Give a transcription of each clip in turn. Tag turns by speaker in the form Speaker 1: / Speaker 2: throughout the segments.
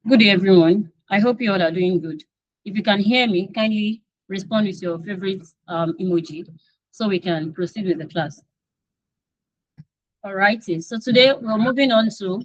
Speaker 1: Good day, everyone. I hope you all are doing good. If you can hear me, kindly respond with your favorite emoji so we can proceed with the class. All righty. So today we're moving on to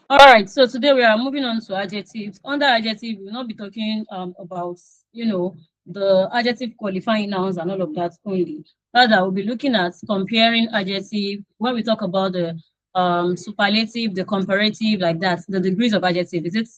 Speaker 1: all right. So today we are moving on to adjectives. Under adjective, we will not be talking about the adjective qualifying nouns and all of that only. Rather, we'll be looking at comparing adjective when we talk about the superlative, the comparative, like that, the degrees of adjective. Is it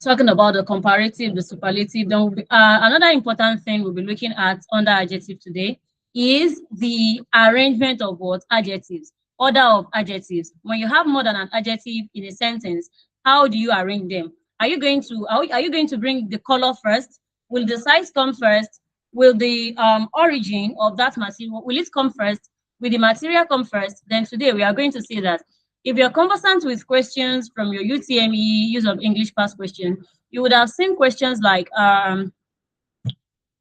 Speaker 1: talking about the comparative, the superlative? Then we'll be, another important thing we'll be looking at under adjective today is the arrangement of what adjectives, order of adjectives. When you have more than an adjective in a sentence, how do you arrange them? Are you going to are you going to bring the color first? Will the size come first? Will the origin of that material will it come first? Will the material come first? Then today we are going to see that if you're conversant with questions from your UTME use of English past question, you would have seen questions like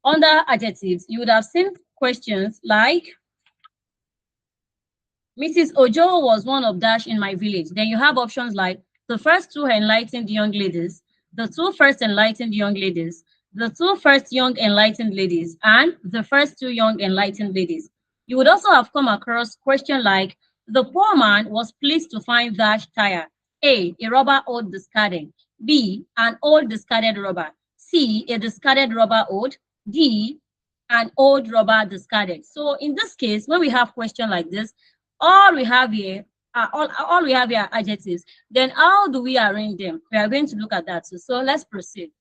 Speaker 1: under adjectives, you would have seen questions like Mrs. Ojo was one of dash in my village. Then you have options like the first two enlightened young ladies, the two first enlightened young ladies, the two first young enlightened ladies, and the first two young enlightened ladies. You would also have come across question like the poor man was pleased to find dash tire. A rubber old discarded. B, an old discarded rubber. C, a discarded rubber old. D, an old rubber discarded. So in this case, when we have question like this, all we have here all we have here are adjectives. Then how do we arrange them? We are going to look at that too. So let's proceed.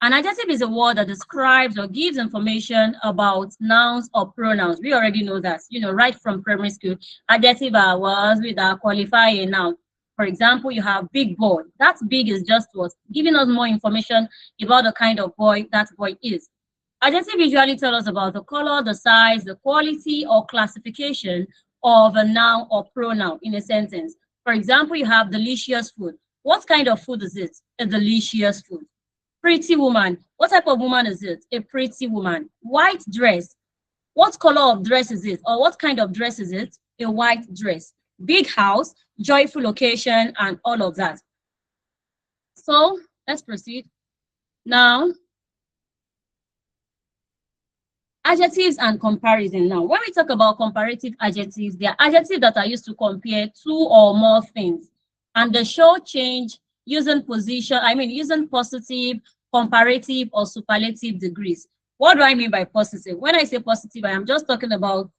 Speaker 1: An adjective is a word that describes or gives information about nouns or pronouns. We already know that, right from primary school. Adjective are words with a qualifying noun. For example, you have big boy. That big is just what giving us more information about the kind of boy that boy is. Adjective usually tell us about the color, the size, the quality, or classification of a noun or pronoun in a sentence. For example, you have delicious food. What kind of food is it? A delicious food. Pretty woman. What type of woman is it? A pretty woman. White dress. What color of dress is it? Or what kind of dress is it? A white dress. Big house, joyful occasion, and all of that. So let's proceed. Now, adjectives and comparison. Now, when we talk about comparative adjectives, they are adjectives that are used to compare two or more things. And they show change using using positive, comparative, or superlative degrees. What do I mean by positive? When I say positive, I am just talking about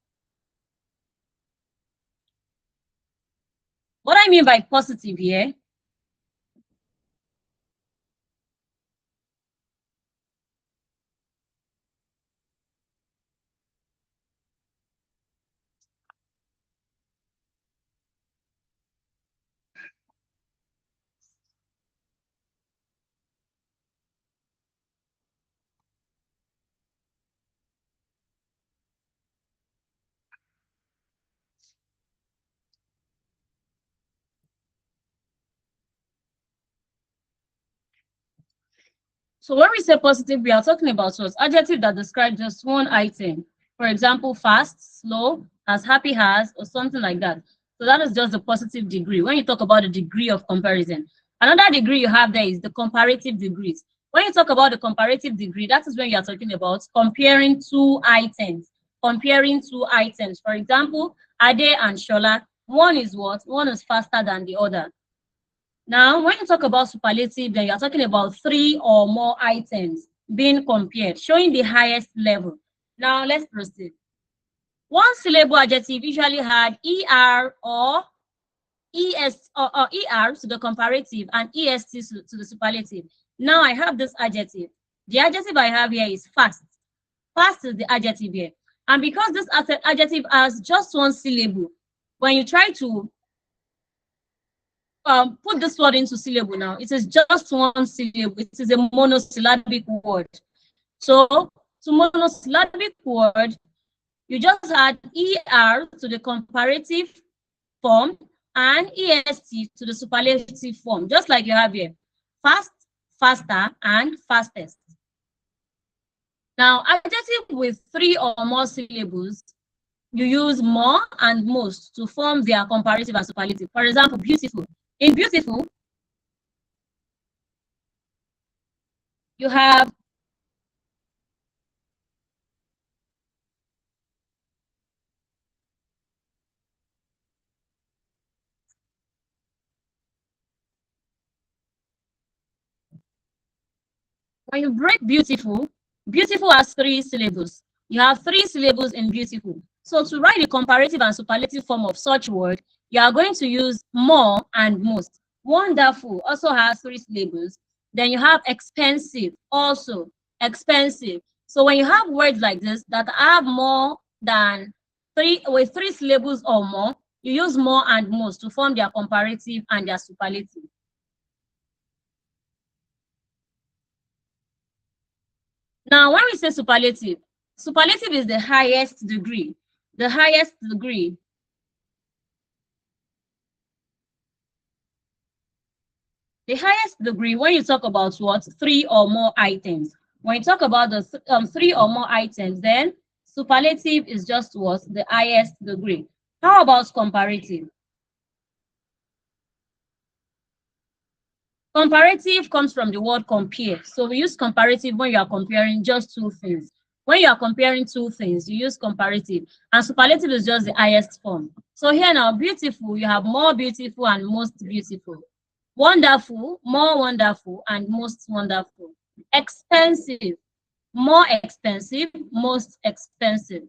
Speaker 1: what I mean by positive here. So when we say positive, we are talking about what? Adjective that describes just one item. For example, fast, slow, as happy as, or something like that. So that is just the positive degree. When you talk about the degree of comparison, another degree you have there is the comparative degrees. When you talk about the comparative degree, that is when you are talking about comparing two items. Comparing two items. For example, Ade and Shola, one is what? One is faster than the other. Now, when you talk about superlative, then you're talking about three or more items being compared, showing the highest level. Now, let's proceed. One syllable adjective usually had ER or ES or ER to the comparative and EST to the superlative. Now, I have this adjective. The adjective I have here is fast. Fast is the adjective here. And because this adjective has just one syllable, when you try to put this word into syllable now, it is just one syllable. It is a monosyllabic word. So to monosyllabic word, you just add ER to the comparative form and EST to the superlative form, just like you have here. Fast, faster, and fastest. Now, adjective with 3 or more syllables, you use more and most to form their comparative and superlative. For example, beautiful. In beautiful, you have when you break beautiful, beautiful has 3 syllables. You have 3 syllables in beautiful. So to write the comparative and superlative form of such word, you are going to use more and most. Wonderful also has 3 syllables. Then you have expensive, also expensive. So when you have words like this that have more than 3 syllables or more, you use more and most to form their comparative and their superlative. Now, when we say superlative, superlative is the highest degree. The highest degree. The highest degree, when you talk about what? 3 or more items. When you talk about the 3 or more items, then superlative is just what? The highest degree. How about comparative? Comparative comes from the word compare. So we use comparative when you are comparing just 2 things. When you are comparing 2 things, you use comparative. And superlative is just the highest form. So here now, beautiful, you have more beautiful and most beautiful. Wonderful, more wonderful, and most wonderful. Expensive, more expensive, most expensive.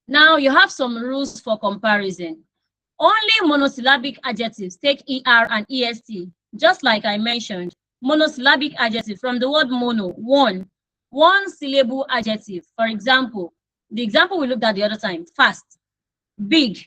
Speaker 1: Now you have some rules for comparison. Only monosyllabic adjectives take ER and EST, just like I mentioned. Monosyllabic adjective from the word mono, one syllable adjective. For example, the example we looked at the other time, fast, big.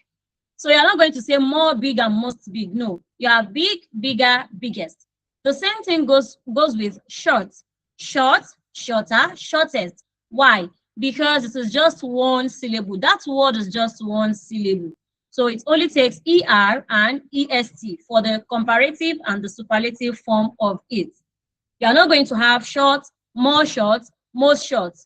Speaker 1: So you're not going to say more, big, and most big. No, you have big, bigger, biggest. The same thing goes with short, short, shorter, shortest. Why? Because it is just one syllable. That word is just one syllable. So it only takes ER and EST for the comparative and the superlative form of it. You are not going to have short, more short, most short.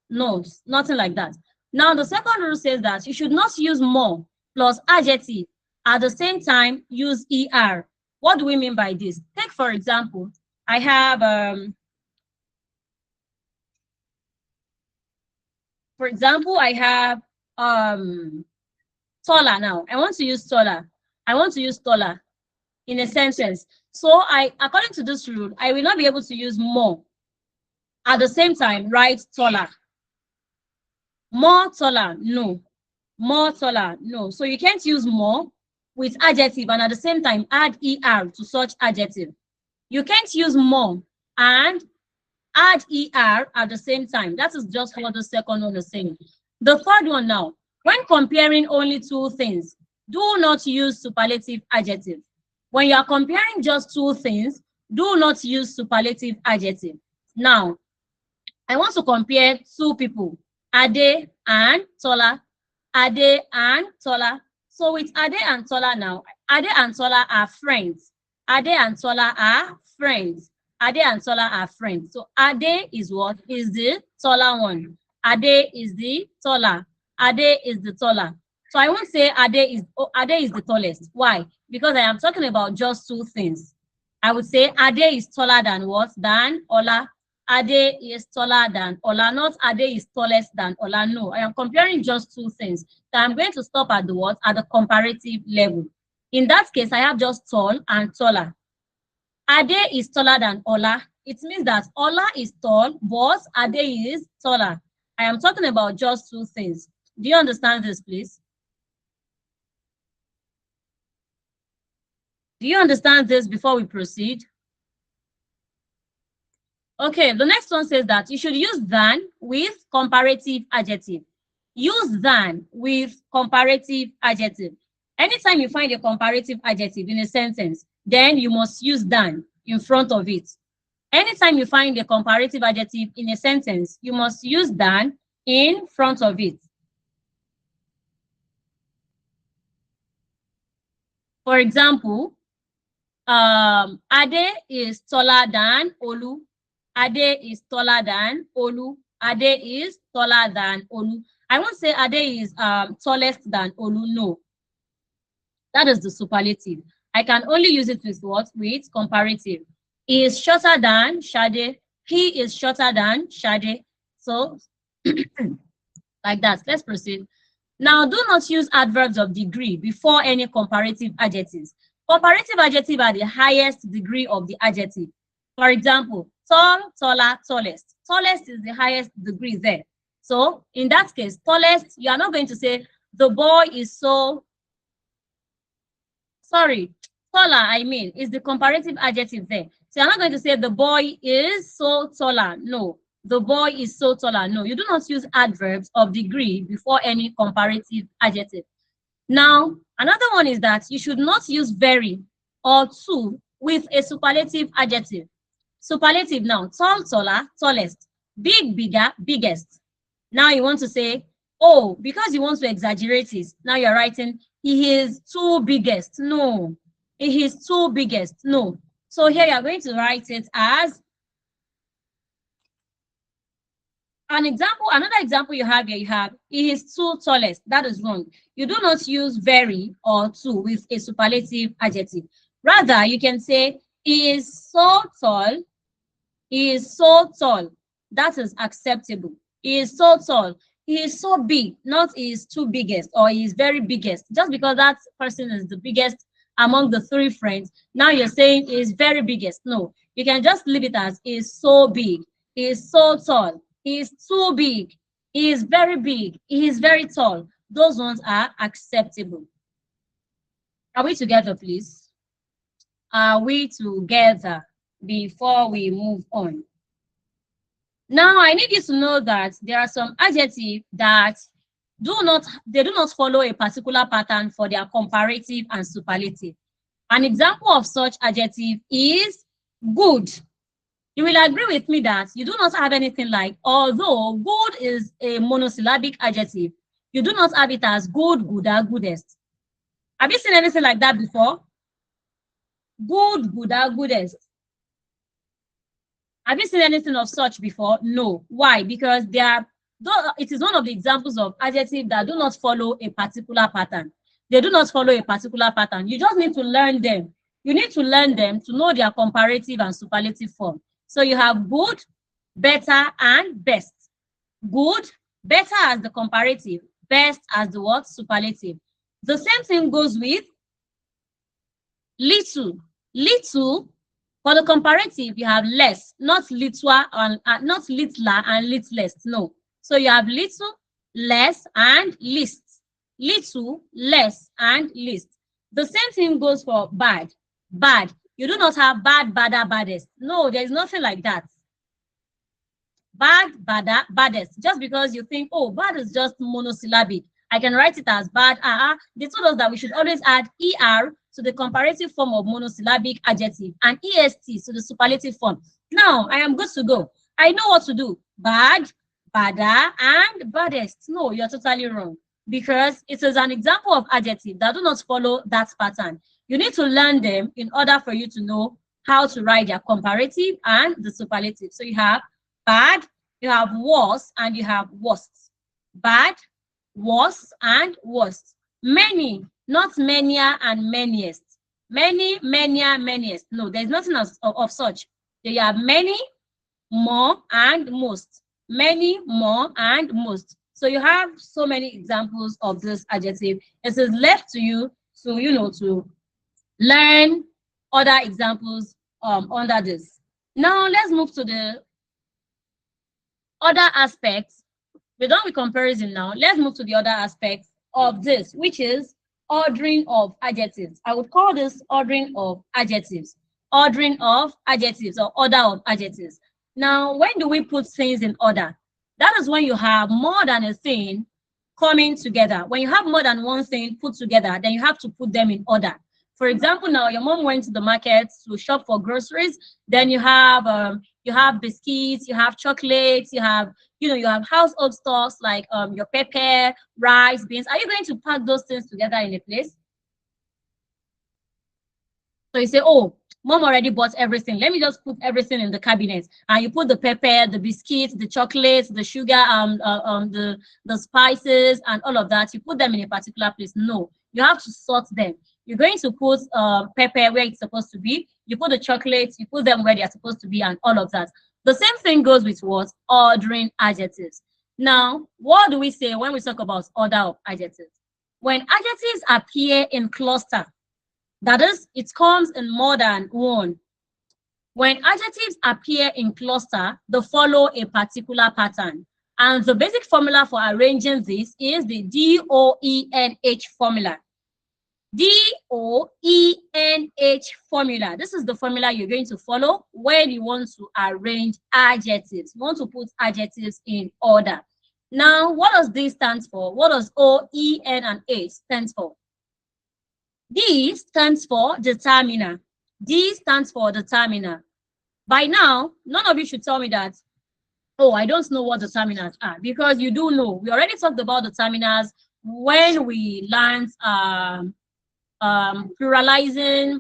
Speaker 1: No, nothing like that. Now, the second rule says that you should not use more plus adjective at the same time use ER. What do we mean by this? Take, for example, I have, for example, I have taller now. I want to use taller. I want to use taller in a sentence. So according to this rule, I will not be able to use more at the same time write taller. More taller, no. More taller, no. So you can't use more with adjective and at the same time add ER to such adjective. You can't use more and add ER at the same time. That is just what the second one is saying. The third one now, when comparing only 2 things, do not use superlative adjective. When you are comparing just 2 things, do not use superlative adjective. Now, I want to compare 2 people, Ade and Tola. Ade and Tola. So with Ade and Tola now, Ade and Tola are friends. Ade and Tola are friends. Ade and Tola are friends. So Ade is what? Is the taller one. Ade is the taller. Ade is the taller. So I won't say Ade is the tallest. Why? Because I am talking about just 2 things. I would say Ade is taller than what? Than Ola. Ade is taller than Ola, not Ade is tallest than Ola. No, I am comparing just 2 things. So I'm going to stop at the what? At the comparative level. In that case, I have just tall and taller. Ade is taller than Ola. It means that Ola is tall, but Ade is taller. I am talking about just 2 things. Do you understand this, please? Do you understand this before we proceed? Okay, the next one says that you should use than with comparative adjective. Use than with comparative adjective. Anytime you find a comparative adjective in a sentence, then you must use than in front of it. Anytime you find a comparative adjective in a sentence, you must use than in front of it. For example, Ade is taller than Olu. Ade is taller than Olu. Ade is taller than Olu. I won't say Ade is tallest than Olu. No, that is the superlative. I can only use it with what? With comparative. He is shorter than Shade. He is shorter than Shade. So, like that. Let's proceed. Now, do not use adverbs of degree before any comparative adjectives. Comparative adjectives are the highest degree of the adjective. For example, tall, taller, tallest. Tallest is the highest degree there. So, in that case, tallest, you are not going to say the boy is so, sorry, taller, I mean, is the comparative adjective there. So, you're not going to say the boy is so taller. No. The boy is so taller. No, you do not use adverbs of degree before any comparative adjective. Now, another one is that you should not use very or to with a superlative adjective. Superlative now, tall, taller, tallest, big, bigger, biggest. Now you want to say, oh, because you want to exaggerate it, now you're writing, he is too biggest. No, he is too biggest. No. So here you're going to write it as an example. Another example you have here, you have, he is too tallest. That is wrong. You do not use very or too with a superlative adjective. Rather, you can say, he is so tall. He is so tall. That is acceptable. He is so tall. He is so big, not he is too biggest or he is very biggest. Just because that person is the biggest among the three friends, now you're saying he is very biggest. No, you can just leave it as he is so big. He is so tall. He is too big. He is very big. He is very tall. Those ones are acceptable. Are we together, please? Are we together before we move on? Now, I need you to know that there are some adjectives that do not follow a particular pattern for their comparative and superlative. An example of such adjective is good. You will agree with me that you do not have anything like, although good is a monosyllabic adjective, you do not have it as good, gooder, goodest. Have you seen anything like that before? Good, gooder, goodest. Have you seen anything of such before? No. Why? Because it is one of the examples of adjectives that do not follow a particular pattern. They do not follow a particular pattern. You just need to learn them. You need to learn them to know their comparative and superlative form. So you have good, better, and best. Good, better as the comparative, best as the what? Superlative. The same thing goes with little. Little, for the comparative, you have less, not littler and not littler and littlest. No. So you have little, less, and least. Little, less, and least. The same thing goes for bad. Bad. You do not have bad, badder, baddest. No, there is nothing like that. Bad, badder, baddest. Just because you think, oh, bad is just monosyllabic, I can write it as bad. They told us that we should always add er to the comparative form of monosyllabic adjective and est to the superlative form. Now, I am good to go. I know what to do. Bad, badder, and baddest. No, you're totally wrong, because it is an example of adjective that do not follow that pattern. You need to learn them in order for you to know how to write their comparative and the superlative. So you have bad, you have worse, and you have worst. Bad, worse, and worst. Many, not manier and manyest. Many, manier, manyest. No, there's nothing of such. You have many, more, and most. Many, more, and most. So you have so many examples of this adjective. It is left to you to learn other examples under this. Now let's move to the other aspects. We're done with comparison now. Let's move to the other aspects of this, which is ordering of adjectives. I would call this ordering of adjectives. Ordering of adjectives or order of adjectives. Now, when do we put things in order? That is when you have more than a thing coming together. When you have more than one thing put together, then you have to put them in order. For example, now your mom went to the market to shop for groceries. Then you have biscuits, you have chocolates, you have household stocks like your pepper, rice, beans. Are you going to pack those things together in a place? So you say, oh, mom already bought everything. Let me just put everything in the cabinet. And you put the pepper, the biscuits, the chocolates, the sugar, the spices, and all of that. You put them in a particular place. No, you have to sort them. You're going to put pepper where it's supposed to be. You put the chocolates, you put them where they're supposed to be, and all of that. The same thing goes with what? Ordering adjectives. Now, what do we say when we talk about order of adjectives? When adjectives appear in cluster, that is, it comes in more than one. When adjectives appear in cluster, they follow a particular pattern. And the basic formula for arranging this is the DOENH formula. DOENH formula. This is the formula you're going to follow when you want to arrange adjectives. You want to put adjectives in order. Now, what does this stand for? What does O, E, N, and H stand for? D stands for determiner. D stands for determiner. By now, none of you should tell me that, oh, I don't know what determiners are, because you do know. We already talked about determiners when we learned pluralizing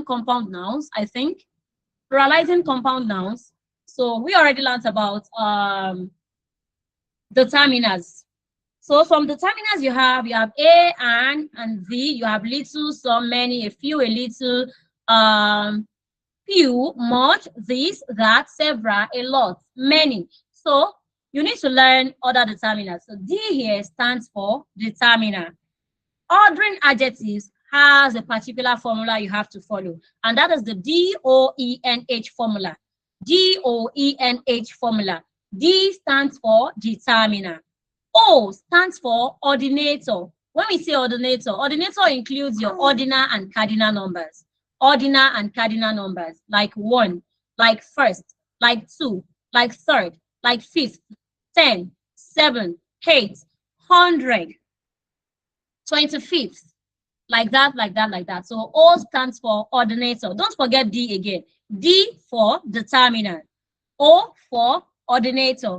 Speaker 1: compound nouns, I think. Pluralizing compound nouns. So we already learned about determiners. So from determiners, you have A, and Z. You have little, some, many, a few, a little, few, much, this, that, several, a lot, many. So you need to learn other determiners. So D here stands for determiner. Ordering adjectives has a particular formula you have to follow, and that is the DOENH formula. DOENH formula. D stands for determiner. O stands for ordinator. When we say ordinator, ordinator includes your ordinal and cardinal numbers. Ordinal and cardinal numbers, like 1, like first, like 2, like third, like fifth, 10, 7, 8, 100, 25th, like that, like that, like that. So O stands for ordinator. Don't forget D again. D for determiner. O for ordinator.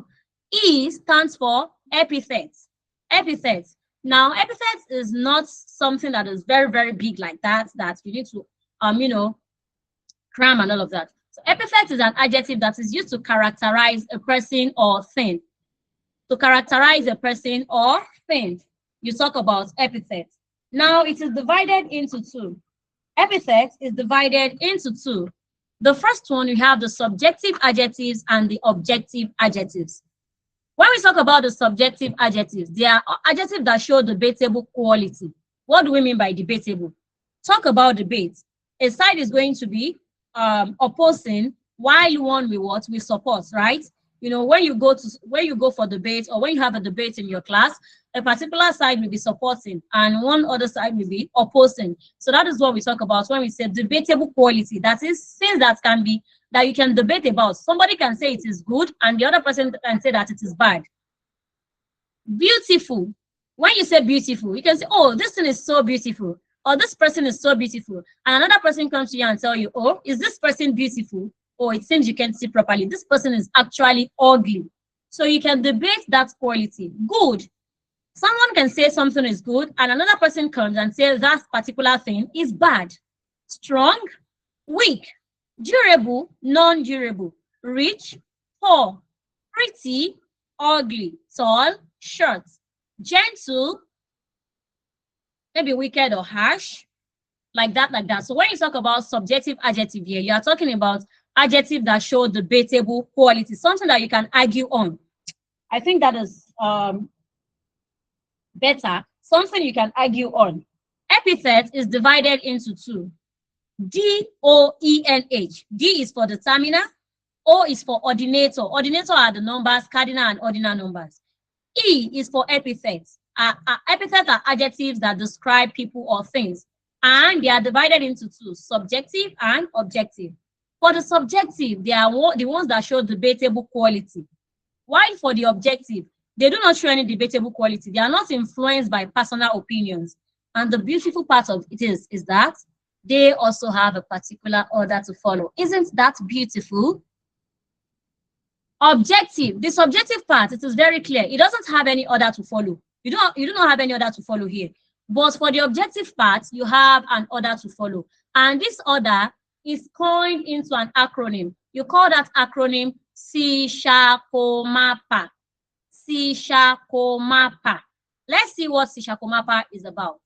Speaker 1: E stands for epithets. Epithets. Now, epithets is not something that is very, very big like that you need to, cram and all of that. So epithet is an adjective that is used to characterize a person or thing. To characterize a person or thing, you talk about epithets. Now, it is divided into two. Epithet is divided into two. The first one, we have the subjective adjectives and the objective adjectives. When we talk about the subjective adjectives, they are adjectives that show debatable quality. What do we mean by debatable? Talk about debate. A side is going to be opposing, while one we support, right? When you go for debate, or when you have a debate in your class, a particular side will be supporting and one other side will be opposing. So that is what we talk about when we say debatable quality. That is things that you can debate about. Somebody can say it is good and the other person can say that it is bad. Beautiful. When you say beautiful, you can say, oh, this thing is so beautiful, or this person is so beautiful. And another person comes to you and tell you, oh, is this person beautiful? Or it seems you can't see properly. This person is actually ugly. So you can debate that quality. Good. Someone can say something is good and another person comes and says that particular thing is bad. Strong, weak, durable, non-durable, rich, poor, pretty, ugly, tall, short, gentle, maybe wicked or harsh, like that, like that. So when you talk about subjective adjective here, you are talking about adjective that show debatable quality, something that you can argue on. I think that is better, something you can argue on. Epithet is divided into two. DOENH. D is for determiner. O is for ordinator. Ordinator are the numbers, cardinal and ordinal numbers. E is for epithets. Epithets are adjectives that describe people or things. And they are divided into two, subjective and objective. For the subjective, they are the ones that show debatable quality. While for the objective, they do not show any debatable quality. They are not influenced by personal opinions. And the beautiful part of it is that they also have a particular order to follow. Isn't that beautiful? Objective, the subjective part, it is very clear. It doesn't have any order to follow. You do not have any order to follow here. But for the objective part, you have an order to follow. And this order is coined into an acronym. You call that acronym SISHAKOMAPA. SISHAKOMAPA. Let's see what SISHAKOMAPA is about.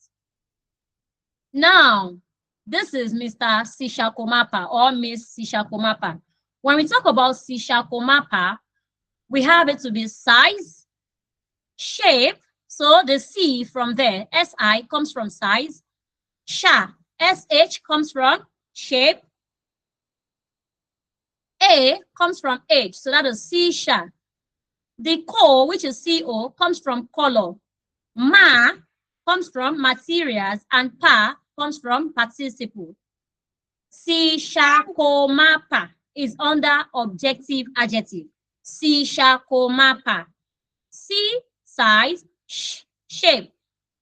Speaker 1: Now, this is Mr. Sishakomapa or Miss Sishakomapa. When we talk about Sishakomapa, we have it to be size, shape. So the C from there, SI comes from size. SHA, SH comes from shape. A comes from age. So that is C-SHA. The CO, which is CO, comes from color. Ma comes from materials, and pa comes from participle. Sishakomapa is under objective adjective. Sishakomapa. C, size, shape.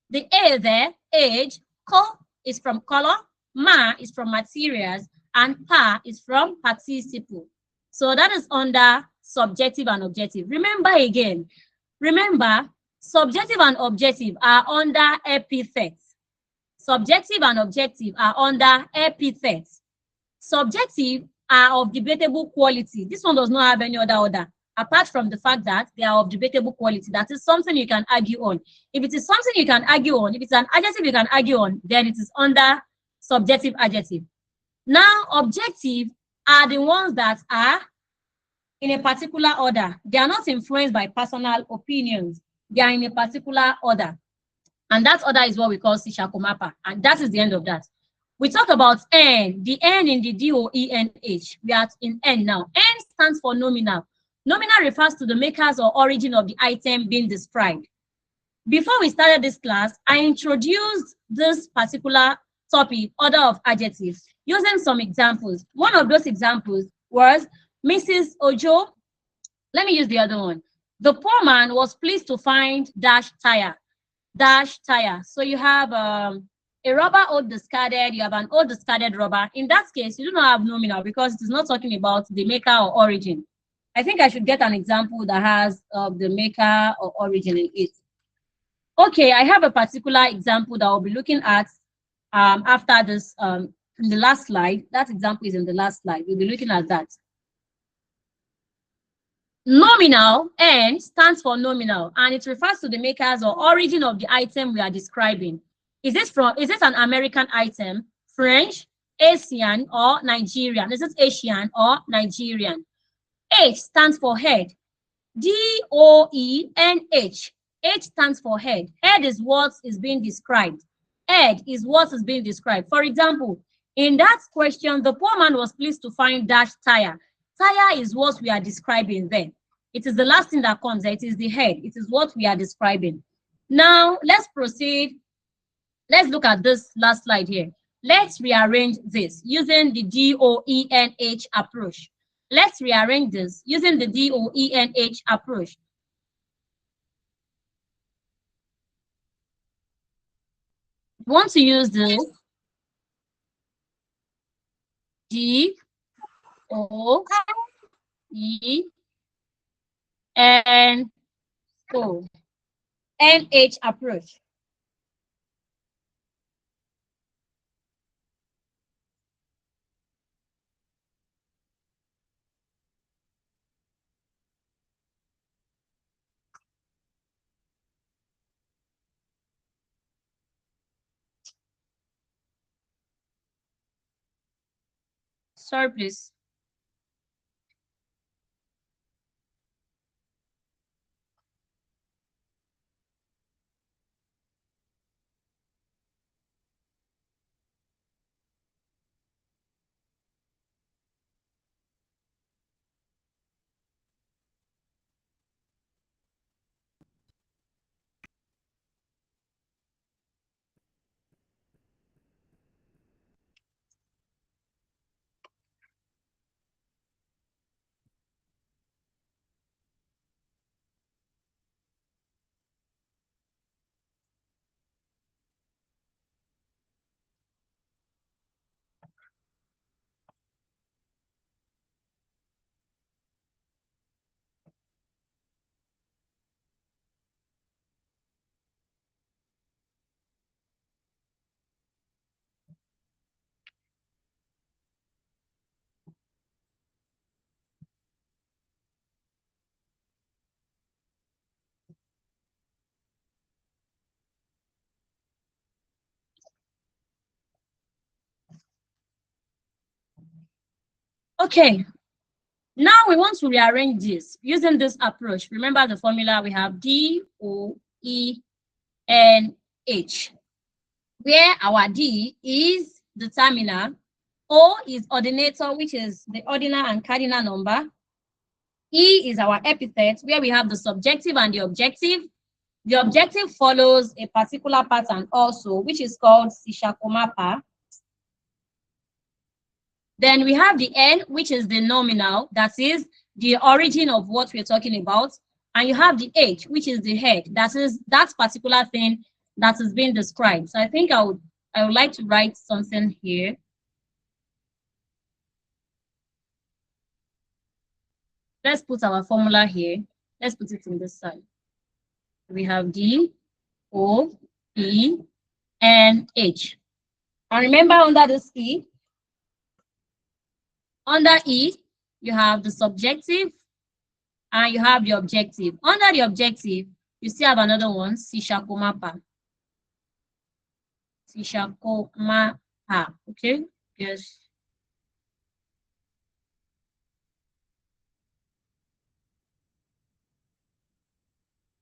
Speaker 1: The A there, age. Ko is from color. Ma is from materials. And pa is from participle. So that is under subjective and objective. Remember again, subjective and objective are under epithets. Subjective and objective are under epithets. Subjective are of debatable quality. This one does not have any other order, apart from the fact that they are of debatable quality. That is something you can argue on. If it is something you can argue on, if it's an adjective you can argue on, then it is under subjective adjective. Now, objective are the ones that are in a particular order. They are not influenced by personal opinions. They are in a particular order. And that order is what we call Sishakomapa. And that is the end of that. We talk about N, the N in the DOENH. We are in N now. N stands for nominal. Nominal refers to the makers or origin of the item being described. Before we started this class, I introduced this particular topic, order of adjectives, using some examples. One of those examples was Mrs. Ojo. Let me use the other one. The poor man was pleased to find dash tire. Dash tire. So you have a rubber old discarded, you have an old discarded rubber. In that case, you do not have nominal because it is not talking about the maker or origin. I think I should get an example that has the maker or origin in it. Okay, I have a particular example that I'll be looking at after this, in the last slide. That example is in the last slide. We'll be looking at that. Nominal, N, stands for nominal, and it refers to the makers or origin of the item we are describing. Is this an American item, French, Asian, or Nigerian? Is it Asian or Nigerian? H stands for head. DOENH. H stands for head. Head is what is being described. Head is what is being described. For example, in that question, the poor man was pleased to find dash tire. Tire is what we are describing there. It is the last thing that comes. It is the head. It is what we are describing. Now, let's proceed. Let's look at this last slide here. Let's rearrange this using the DOENH approach. Let's rearrange this using the DOENH approach. We want to use this DOENH approach. Sorry, please. Okay, now we want to rearrange this using this approach. Remember the formula, we have D, O, E, N, H, where our D is determiner, O is ordinator, which is the ordinal and cardinal number, E is our epithet, where we have the subjective and the objective. The objective follows a particular pattern also, which is called Sishakomapa. Then we have the N, which is the nominal, that is the origin of what we're talking about. And you have the H, which is the head, that is that particular thing that is being described. So I think I would like to write something here. Let's put our formula here. Let's put it in this side. We have D, O, E, and H. And remember, under this E, you have the subjective and you have the objective. Under the objective, you still have another one, Sishakomapa. Sishakomapa, okay? Yes.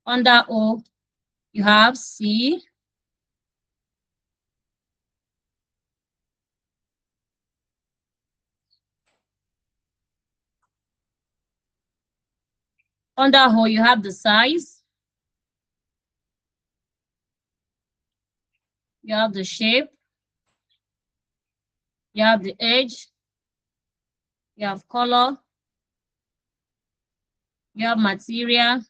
Speaker 1: Under O, you have C. Under O, you have the size. You have the shape. You have the edge. You have color. You have material.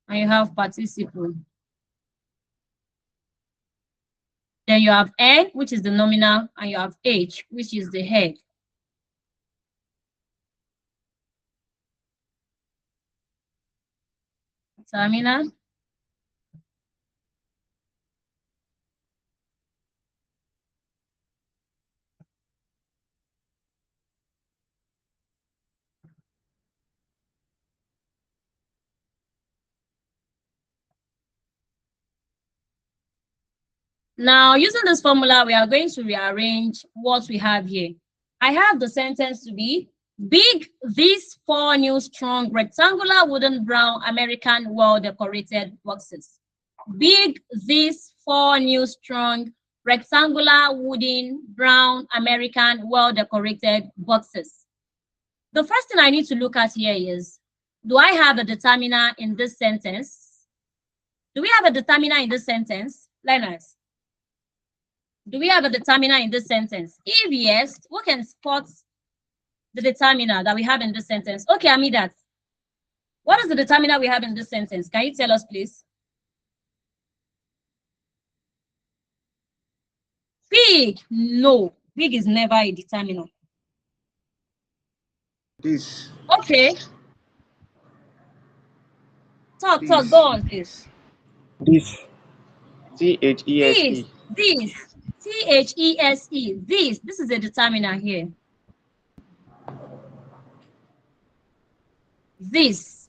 Speaker 1: And you have participle. Then you have N, which is the nominal, and you have H, which is the head. Terminal. Now, using this formula, we are going to rearrange what we have here. I have the sentence to be, big, these 4 new strong rectangular wooden brown American well-decorated boxes. Big, these 4 new strong rectangular wooden brown American well-decorated boxes. The first thing I need to look at here is, do I have a determiner in this sentence? Do we have a determiner in this sentence, learners? Do we have a determiner in this sentence? If yes, who can spot the determiner that we have in this sentence? Okay, Amidat. What is the determiner we have in this sentence? Can you tell us, please? Big. No, big is never a determiner.
Speaker 2: This.
Speaker 1: Okay. Talk, go on, please.
Speaker 2: This. These.
Speaker 1: This. These. This is a determiner here. This.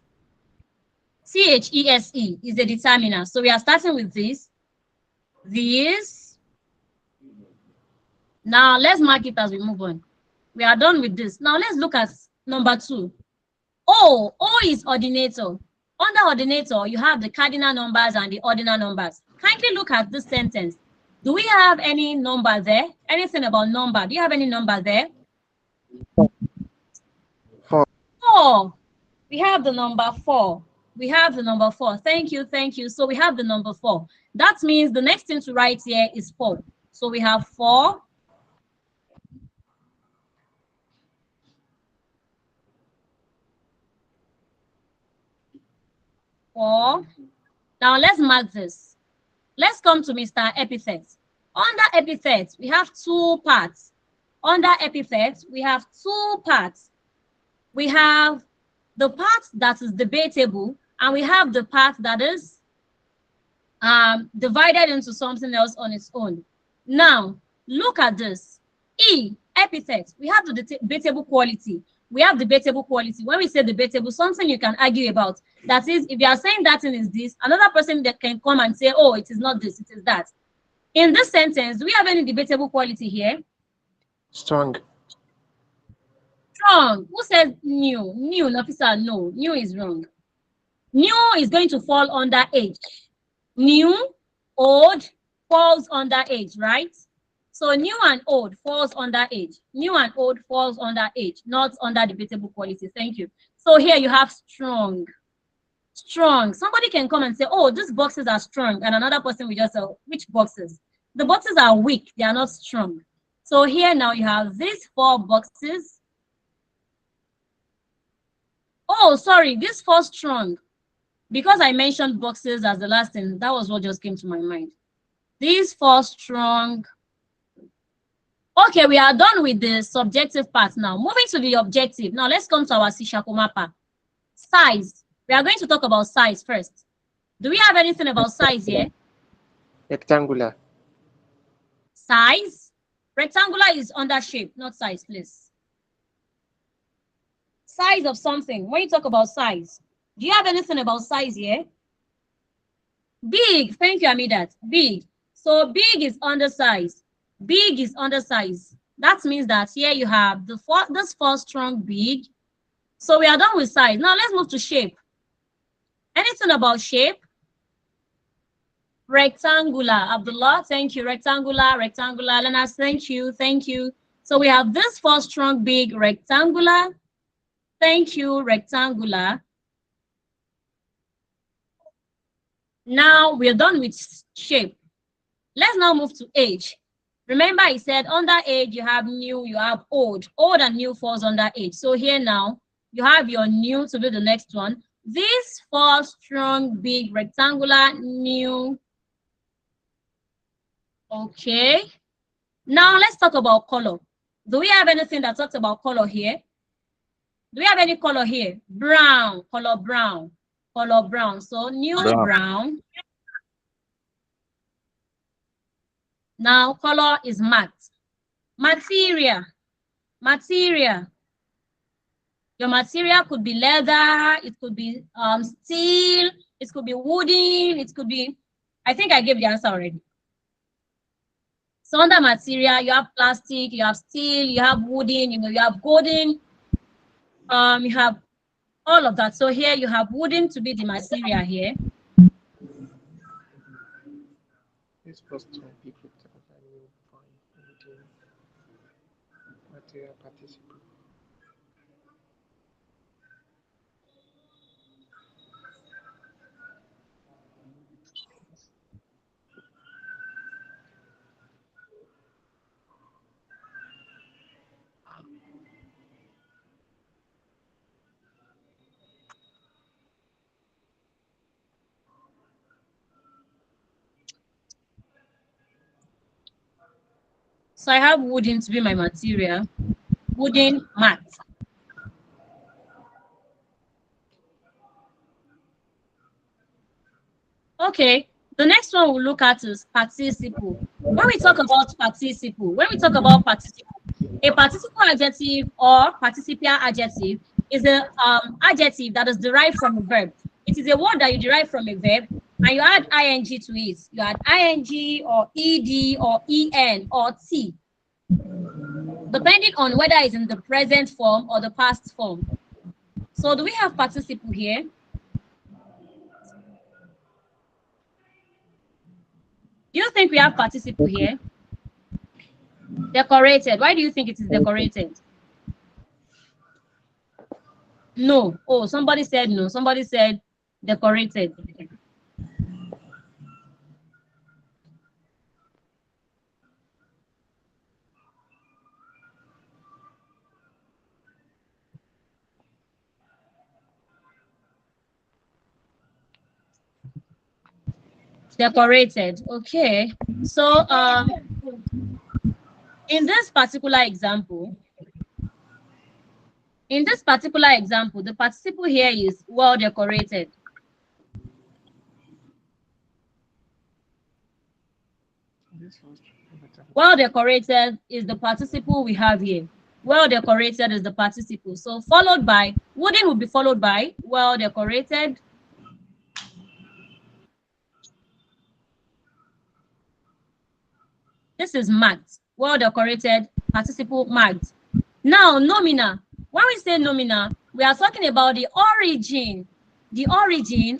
Speaker 1: These is a determiner. So we are starting with this. This. Now let's mark it as we move on. We are done with this. Now let's look at number 2. O is ordinator. Under ordinator, you have the cardinal numbers and the ordinal numbers. Kindly look at this sentence. Do we have any number there? Anything about number? Do you have any number there?
Speaker 2: 4.
Speaker 1: 4. We have the number 4. We have the number 4. Thank you. So we have the number 4. That means the next thing to write here is 4. So we have 4. Now let's mark this. Let's come to Mr. Epithet. Under epithet, we have 2 parts. Under epithet, we have 2 parts. We have the part that is debatable, and we have the part that is divided into something else on its own. Now, look at this. E, epithet, we have the debatable quality. We have debatable quality. When we say debatable, something you can argue about. That is, if you are saying that thing is this, another person that can come and say, oh, it is not this, it is that. In this sentence, do we have any debatable quality here?
Speaker 2: Strong.
Speaker 1: Strong. Who says new? New, Nafisa, no. New is wrong. New is going to fall under age. New, old falls under age, right? So new and old falls under age. New and old falls under age, not under debatable quality. Thank you. So here you have strong. Strong. Somebody can come and say, oh, these boxes are strong. And another person will just say, which boxes? The boxes are weak. They are not strong. So here now you have these 4 boxes. Oh, sorry, these 4 strong. Because I mentioned boxes as the last thing, that was what just came to my mind. These 4 strong. Okay, we are done with the subjective part now. Moving to the objective. Now let's come to our Sishakumapa. Size. We are going to talk about size first. Do we have anything about size here?
Speaker 2: Rectangular.
Speaker 1: Size. Rectangular is under shape, not size, please. Size of something. When you talk about size, do you have anything about size here? Big. Thank you, Amidat. Big. So big is undersize. Big is undersize. That means that here you have this 4 strong big. So we are done with size. Now let's move to shape. Anything about shape? Rectangular. Abdullah, thank you. Rectangular, rectangular. Lenas, thank you, thank you. So we have this 4 strong big rectangular. Thank you, rectangular. Now we're done with shape. Let's now move to age. Remember, I said under age, you have new, you have old. Old and new falls under age. So here now, you have your new to be the next one. This 4 strong, big, rectangular, new. Okay. Now let's talk about color. Do we have anything that talks about color here? Do we have any color here? Brown, color brown, color brown. So new brown. Now color is matte. Material, material. Your material could be leather, it could be steel, it could be wooden, it could be, I think I gave the answer already. So under material, you have plastic, you have steel, you have wooden, you have golden, you have all of that. So here you have wooden to be the material here.
Speaker 2: This first one people material participle.
Speaker 1: So I have wooden to be my material. Wooden mat. Okay, the next one we'll look at is participle. When we talk about participle, a participle adjective or participial adjective is an adjective that is derived from a verb. It is a word that you derive from a verb and you add ing to it. You add ing or ed or en or t, depending on whether it's in the present form or the past form. So do we have participle here? Do you think we have participle here? Decorated. Why do you think it is decorated? No. Oh, somebody said no. Somebody said decorated. Decorated. Okay. So in this particular example, the participle here is well decorated. Well decorated is the participle we have here. Well decorated is the participle. So followed by, wooden will be followed by well decorated. This is matte. Well decorated participle marked. Now, nominal. When we say nominal, we are talking about the origin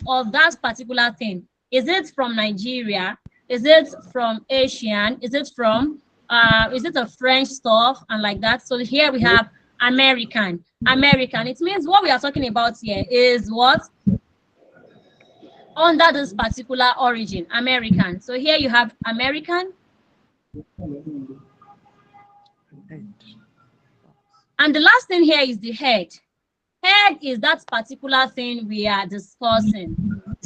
Speaker 1: of that particular thing. Is it from Nigeria? Is it from Asian? Is it a French stuff and like that? So here we have American. American. It means what we are talking about here is what? Under this particular origin, American. So here you have American. And the last thing here is the head. Head is that particular thing we are discussing.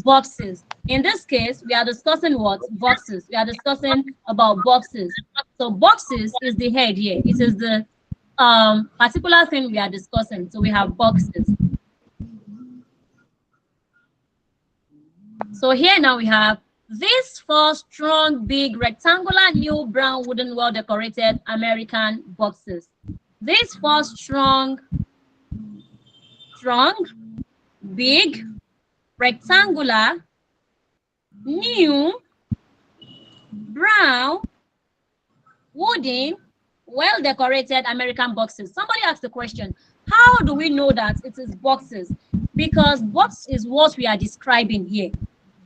Speaker 1: Boxes. In this case, we are discussing what? Boxes. We are discussing about boxes. So boxes is the head here. It is the particular thing we are discussing. So we have boxes. So here now we have these 4 strong, big, rectangular, new brown, wooden, well-decorated American boxes. These 4 strong, big, rectangular, new, brown, wooden, well-decorated American boxes. Somebody asked the question, how do we know that it is boxes? Because box is what we are describing here.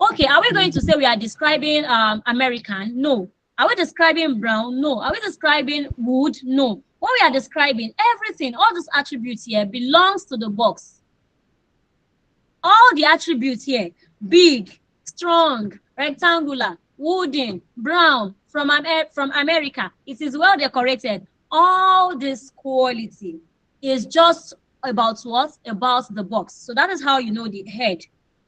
Speaker 1: Okay, are we going to say we are describing American? No. Are we describing brown? No. Are we describing wood? No. What we are describing, everything, all these attributes here belongs to the box. All the attributes here, big, strong, rectangular, wooden, brown, from America, it is well decorated. All this quality is just about what? About the box. So that is how you know the head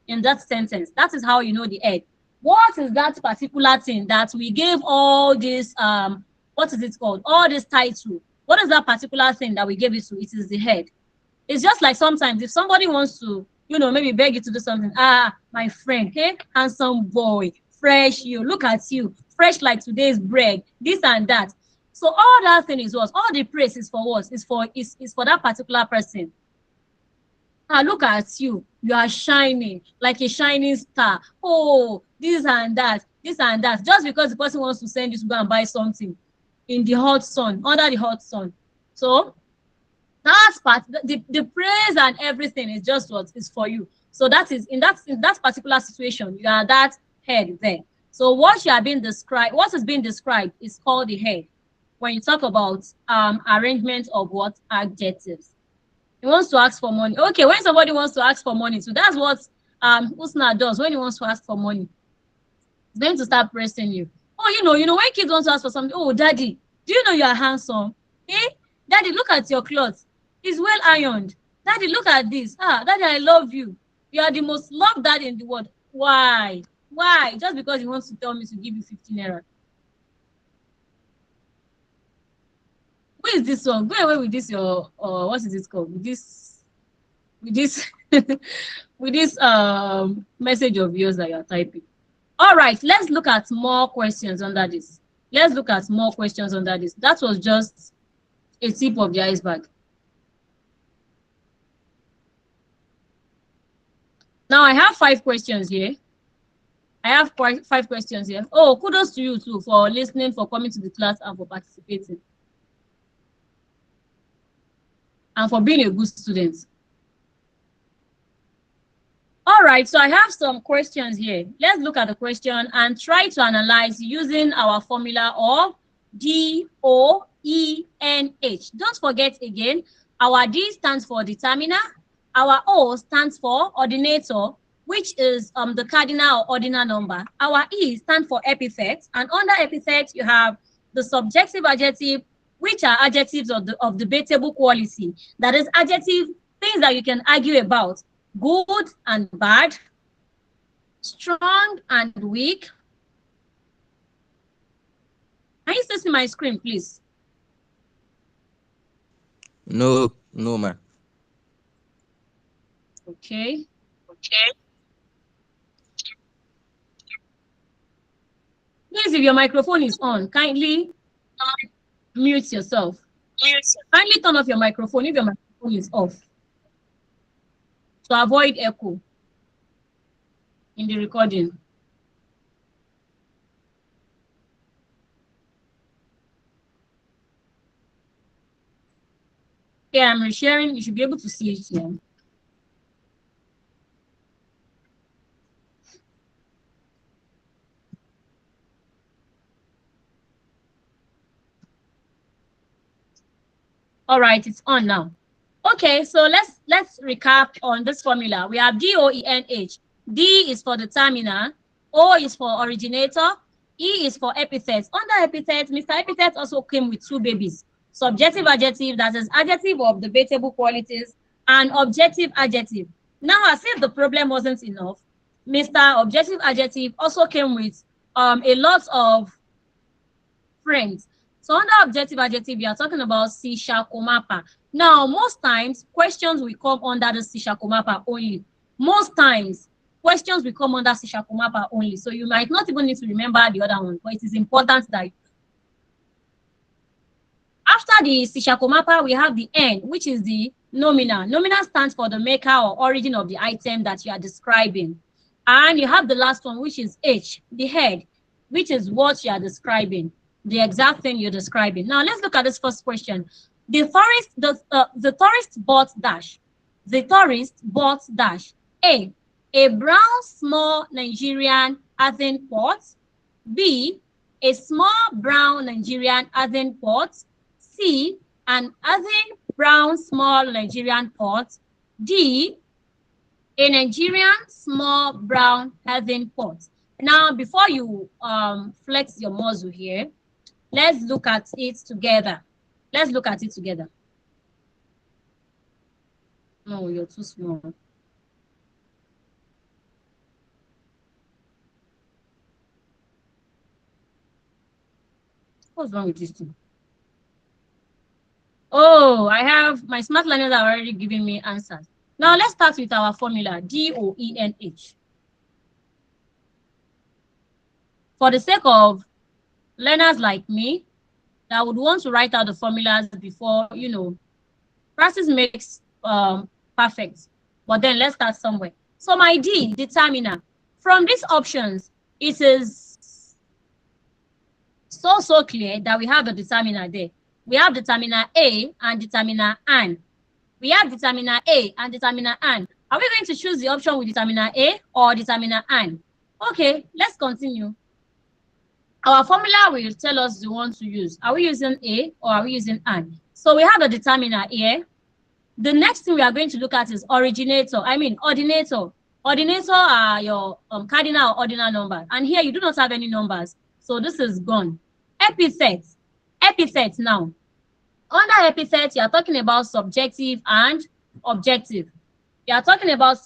Speaker 1: in that sentence. That is how you know the head. What is that particular thing that we gave all this, what is it called? All this title. What is that particular thing that we gave it to? It is the head. It's just like sometimes if somebody wants to, you know, maybe beg you to do something. Ah, my friend, hey, handsome boy, fresh you, look at you, fresh like today's bread, this and that. So all that thing is what? All the praise is for what? Is for that particular person. Ah, look at you. You are shining like a shining star. Oh, this and that, this and that. Just because the person wants to send you to go and buy something in the hot sun, under the hot sun. So that's part, the praise and everything is just what is for you. So that is in that particular situation, you are that head there. So what you are being described, what is being described is called the head. When you talk about arrangement of what? Adjectives. He wants to ask for money. Okay, when somebody wants to ask for money, so that's what Usna does when he wants to ask for money. He's going to start pressing you. Oh, you know, when kids want to ask for something, oh, daddy, do you know you are handsome? Eh? Daddy, look at your clothes. It's well ironed. Daddy, look at this. Ah, daddy, I love you. You are the most loved dad in the world. Why? Why? Just because he wants to tell me to give you 15 naira. Who is this one? Go away with this your what is it called? With this with this message of yours that you're typing. All right, let's look at more questions under this. Let's look at more questions under this. That was just a tip of the iceberg. Now I have 5 questions here. I have 5 questions here. Oh, kudos to you too for listening, for coming to the class, and for participating. And for being a good student. All right, so I have some questions here. Let's look at the question and try to analyze using our formula of DOENH. Don't forget again, our D stands for determiner, our O stands for ordinator, which is the cardinal or ordinal number. Our E stands for epithet, and under epithet you have the subjective adjective, which are adjectives of debatable quality. That is adjective, things that you can argue about. Good and bad, strong and weak. Can you still see my screen, please?
Speaker 3: No, ma.
Speaker 1: Okay. Please, if your microphone is on, kindly mute yourself. Kindly turn off your microphone if your microphone is off, to avoid echo in the recording. Okay, I'm resharing. You should be able to see it here. All right, it's on now. Okay, so let's recap on this formula. We have DOENH. D is for determiner, O is for originator, E is for epithets. Under epithets, Mr. Epithet also came with two babies. Subjective adjective, that is adjective of debatable qualities, and objective adjective. Now, as if the problem wasn't enough, Mr. Objective adjective also came with a lot of friends. So under objective adjective, we are talking about sishakomapa. Now, most times, questions will come under the sishakomapa only. Most times, questions will come under sishakomapa only. So you might not even need to remember the other one, but it is important that after the sishakomapa, we have the N, which is the nominal. Nominal stands for the maker or origin of the item that you are describing. And you have the last one, which is H, the head, which is what you are describing, the exact thing you're describing. Now, let's look at this first question. The tourist bought dash. The tourist bought dash. A brown, small Nigerian earthen pot. B, a small brown Nigerian earthen pot. C, an earthen brown small Nigerian pot. D, a Nigerian small brown earthen pot. Now, before you flex your muzzle here, let's look at it together. Let's look at it together. No, you're too small. What's wrong with this thing? Oh, I have my smart learners are already giving me answers. Now let's start with our formula, DOENH. For the sake of learners like me that would want to write out the formulas before, practice makes perfect. But then let's start somewhere. So my D, determiner. From these options, it is so clear that we have the determiner there. We have determiner A and determiner AN. We have determiner A and determiner AN. Are we going to choose the option with determiner A or determiner AN? Okay, let's continue. Our formula will tell us the one to use. Are we using A or are we using AN? So we have a determiner here. The next thing we are going to look at is ordinator. Ordinator are your cardinal or ordinal numbers. And here you do not have any numbers. So this is gone. Epithets. Epithets now. Under epithets, you are talking about subjective and objective. You are talking about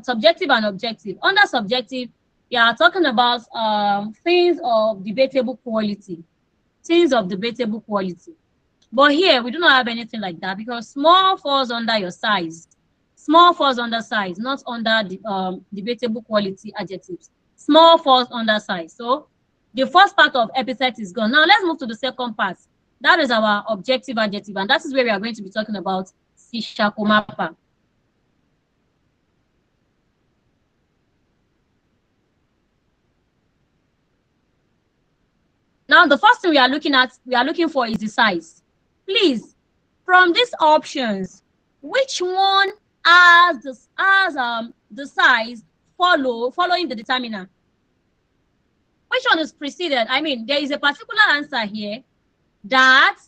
Speaker 1: subjective and objective. Under subjective, you are talking about things of debatable quality. Things of debatable quality. But here, we do not have anything like that because small falls under your size. Small falls under size, not under the debatable quality adjectives. Small falls under size. So the first part of epithet is gone. Now let's move to the second part. That is our objective adjective, and that is where we are going to be talking about sishakomapa. Now, the first thing we are looking for is the size. Please, from these options, which one has the size following the determiner? Which one is preceded? I mean, there is a particular answer here that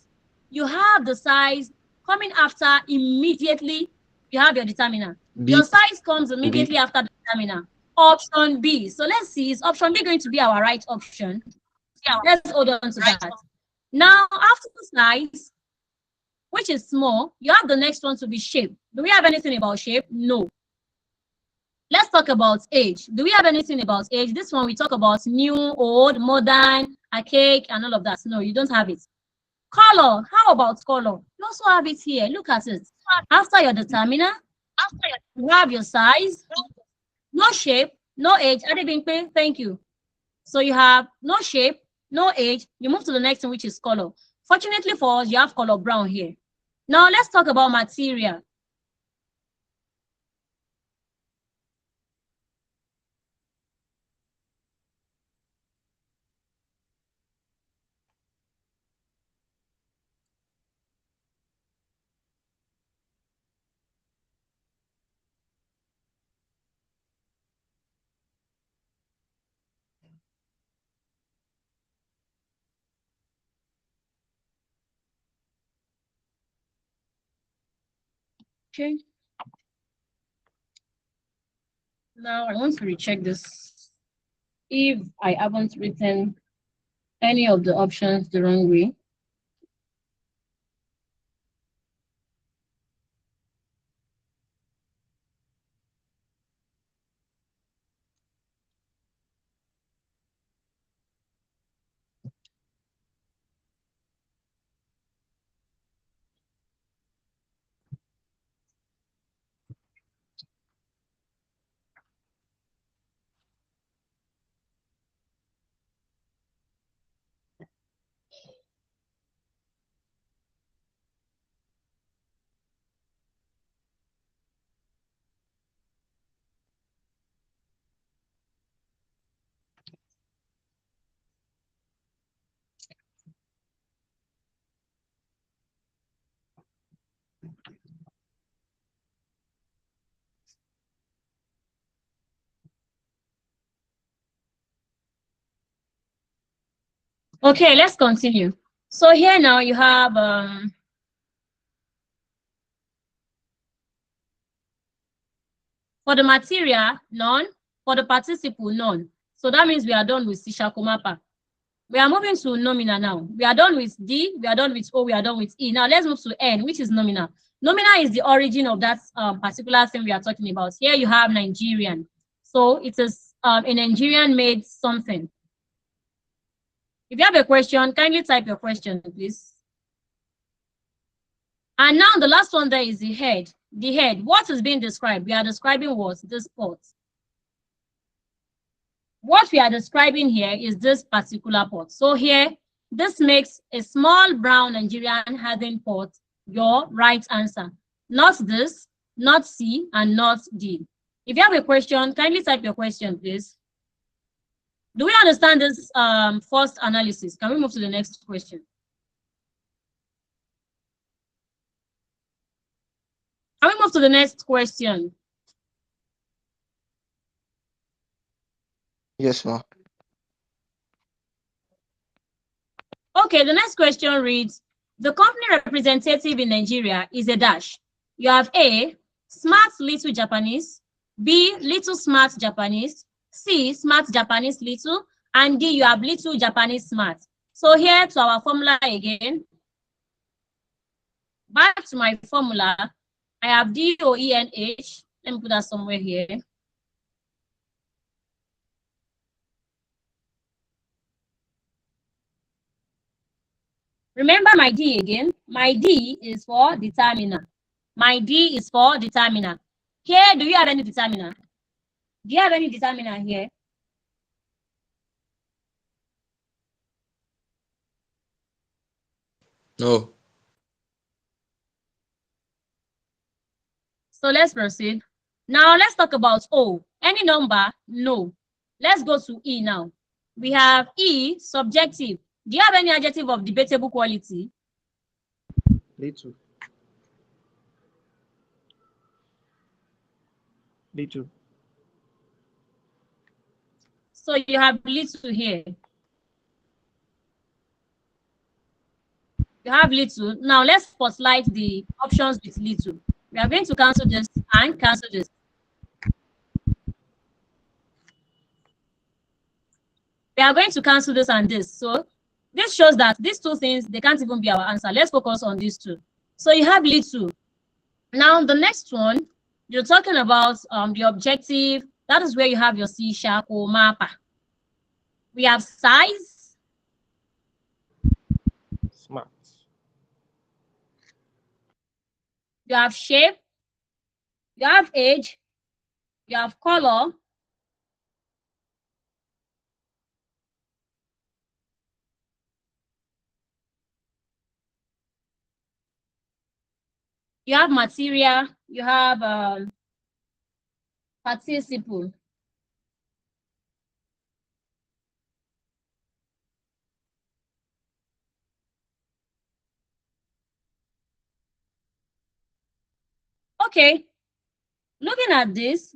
Speaker 1: you have the size coming after immediately you have your determiner.
Speaker 3: B.
Speaker 1: Your size comes immediately
Speaker 3: B.
Speaker 1: after the determiner. Option B. So let's see, is option B going to be our right option? Let's hold on to that. Now, after the size, which is small, you have the next one to be shape. Do we have anything about shape? No. Let's talk about age. Do we have anything about age? This one we talk about new, old, modern, archaic, and all of that. No, you don't have it. Color. How about color? You also have it here. Look at it. After your determiner, you have your size, no shape, no age. Adebimpe, thank you. So you have no shape, no age. You move to the next one, which is color. Fortunately for us, you have color brown here. Now let's talk about material. Okay. Now I want to recheck this. If I haven't written any of the options the wrong way. Okay, let's continue. So here now you have for the material, none. For the participle, none. So that means we are done with Sishakumapa. We are moving to nominal now. We are done with D, we are done with O, we are done with E. Now let's move to N, which is nominal. Nominal is the origin of that particular thing we are talking about. Here you have Nigerian. So it is a Nigerian made something. If you have a question, kindly type your question, please. And now the last one there is the head. The head, what is being described? We are describing what? This pot. What we are describing here is this particular pot. So here, this makes a small brown Nigerian hardened pot your right answer. Not this, not C, and not D. If you have a question, kindly type your question, please. Do we understand this first analysis? Can we move to the next question? Can we move to the next question?
Speaker 2: Yes, ma.
Speaker 1: Okay, the next question reads, the company representative in Nigeria is a dash. You have A, smart little Japanese, B, little smart Japanese, C, smart Japanese little, and D, you have little Japanese smart. So here to our formula again. Back to my formula, I have DOENH. Let me put that somewhere here. Remember my D again. My D is for determiner. My D is for determiner. Here, do you have any determiner? Do you have any determiner here?
Speaker 3: No.
Speaker 1: So let's proceed. Now let's talk about O. Any number? No. Let's go to E now. We have E, subjective. Do you have any adjective of debatable quality?
Speaker 2: Little. Little.
Speaker 1: So you have little here. You have little. Now let's spotlight the options with little. We are going to cancel this and cancel this. We are going to cancel this and this. So this shows that these two things, they can't even be our answer. Let's focus on these two. So you have little. Now the next one, you're talking about the objective. That is where you have your C sharp or mapper. We have size.
Speaker 2: Smart.
Speaker 1: You have shape. You have age. You have color. You have material. You have participle. Okay, looking at this,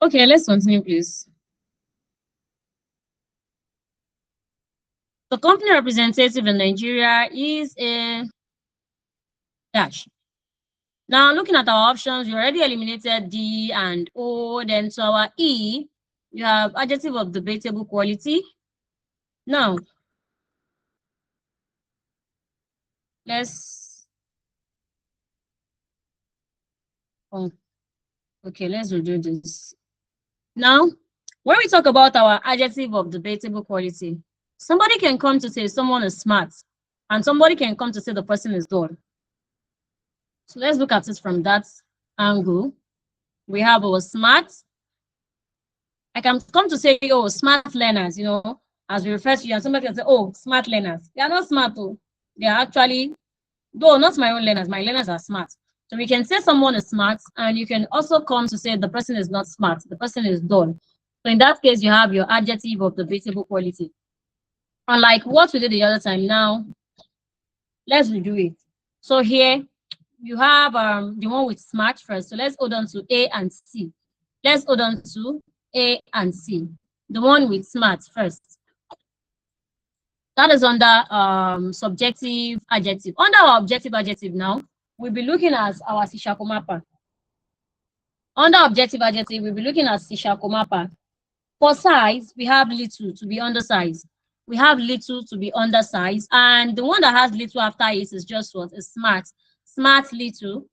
Speaker 1: Okay, let's continue, please. The company representative in Nigeria is a dash. Now, looking at our options, you already eliminated D and O. Then to our E, you have adjective of debatable quality. Now, let's let's redo this. Now, when we talk about our adjective of debatable quality, somebody can come to say someone is smart, and somebody can come to say the person is dull. So let's look at it from that angle. We have our smart. I can come to say, oh, smart learners, as we refer to you, and somebody can say, oh, smart learners. They are not smart, though. They are actually, though not my own learners, my learners are smart. So we can say someone is smart, and you can also come to say the person is not smart, the person is dull. So in that case, you have your adjective of debatable quality. Unlike what we did the other time, now let's redo it. So here you have the one with smart first. So let's hold on to A and C. Let's hold on to A and C. The one with smart first. That is under subjective adjective. Under our objective adjective now, we'll be looking at our Sishakomapa. Under objective adjective, we'll be looking at Sishakomapa. For size, we have little to be undersized. We have little to be undersized. And the one that has little after it is just what? Is smart. Smart little.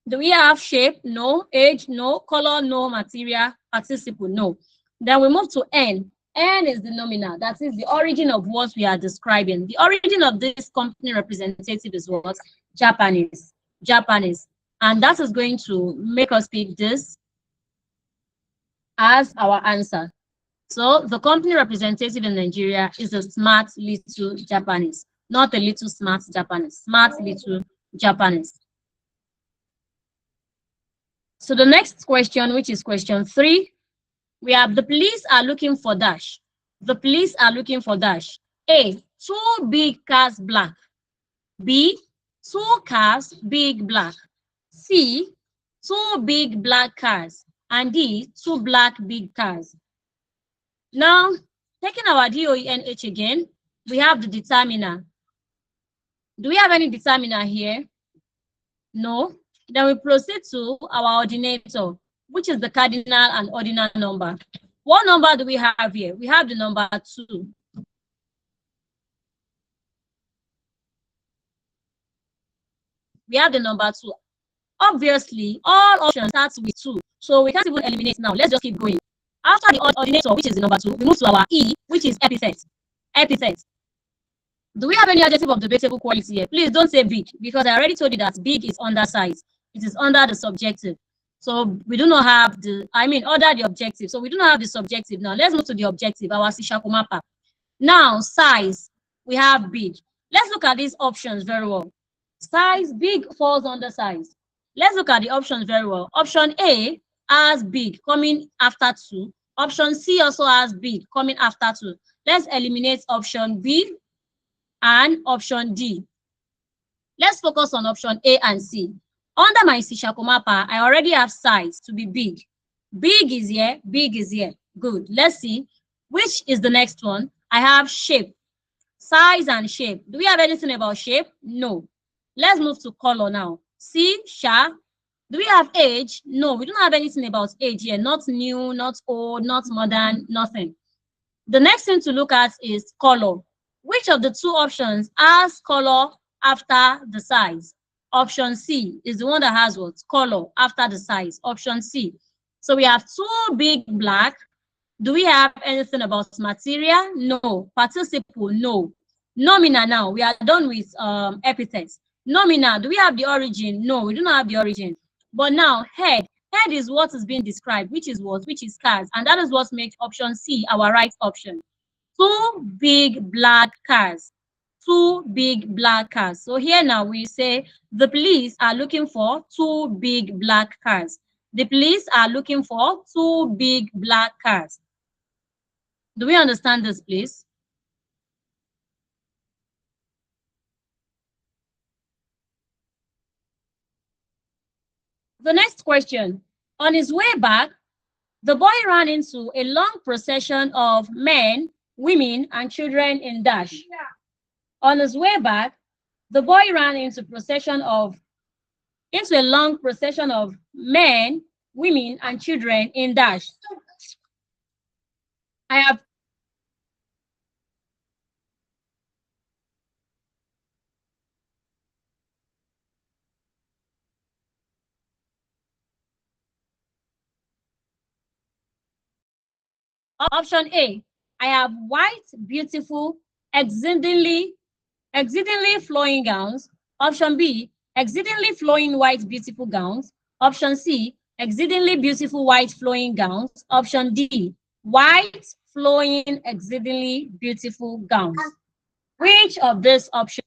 Speaker 1: Do we have shape? No. Age? No. Color? No. Material? Participle? No. Then we move to N. N is the nominal. That is the origin of what we are describing. The origin of this company representative is what? Japanese. Japanese. And that is going to make us pick this as our answer. So the company representative in Nigeria is a smart little Japanese, not a little smart Japanese, smart little Japanese. So the next question, which is question 3, we have the police are looking for dash. The police are looking for dash. A, 2 big cars black. B, 2 cars big black. C, 2 big black cars. And D, 2 black big cars. Now, taking our DOENH again, we have the determiner. Do we have any determiner here? No. Then we proceed to our ordinator, which is the cardinal and ordinal number. What number do we have here? We have the number 2. We have the number 2. Obviously, all options start with 2. So we can't even eliminate now. Let's just keep going. After the ordinator, which is the number 2, we move to our E, which is epithet. Epithet. Do we have any adjective of debatable quality here? Please don't say big, because I already told you that big is undersized. It is under the subjective. So we do not have under the objective. So we do not have the subjective. Now let's move to the objective, our Sishakomapa. Now, size, we have big. Let's look at these options very well. Size, big falls under size. Let's look at the options very well. Option A has big coming after 2. Option C also has big coming after 2. Let's eliminate option B and option D. Let's focus on option A and C. Under my Sishakomapa, I already have size to be big. Big is here, big is here. Good. Let's see. Which is the next one? I have shape. Size and shape. Do we have anything about shape? No. Let's move to color now. See, sha. Do we have age? No, we don't have anything about age here. Not new, not old, not modern, nothing. The next thing to look at is color. Which of the 2 options has color after the size? Option C is the one that has what? Color after the size. Option C. So we have 2 big black. Do we have anything about material? No. Participle? No. Nominal now. We are done with epithets. Nominal. Do we have the origin? No, we do not have the origin. But now, head. Head is what is being described, which is what? Which is cars. And that is what makes option C our right option. 2 big black cars. 2 big black cars. So here now we say the police are looking for 2 big black cars. The police are looking for 2 big black cars. Do we understand this, please? The next question. On his way back, The boy ran into a long procession of men, women, and children in dash. On his way back, the boy ran into a long procession of men, women, and children in dash. I have option A. I have white, beautiful, exceedingly flowing gowns. Option B, exceedingly flowing white beautiful gowns. Option C, exceedingly beautiful white flowing gowns. Option D, white flowing exceedingly beautiful gowns. Which of these options?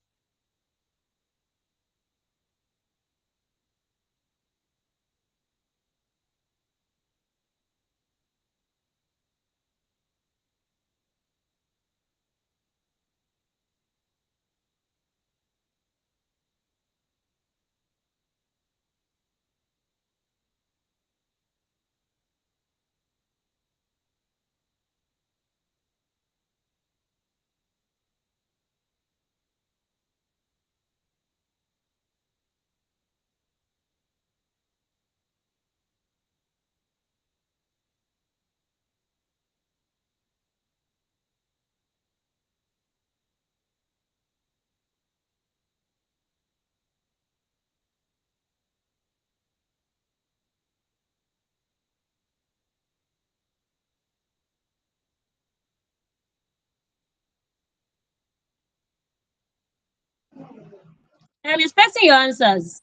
Speaker 1: I'm expecting your answers.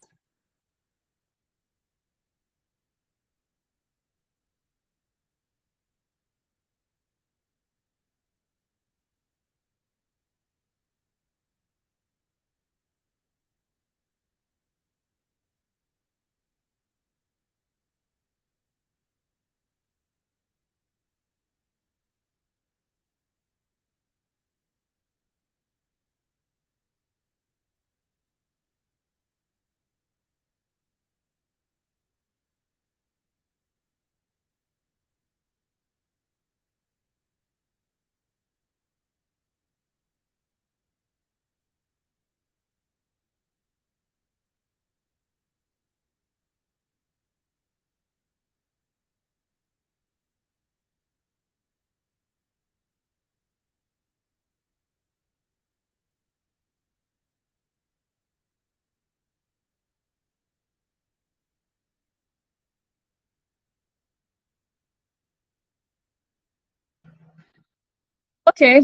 Speaker 1: Okay.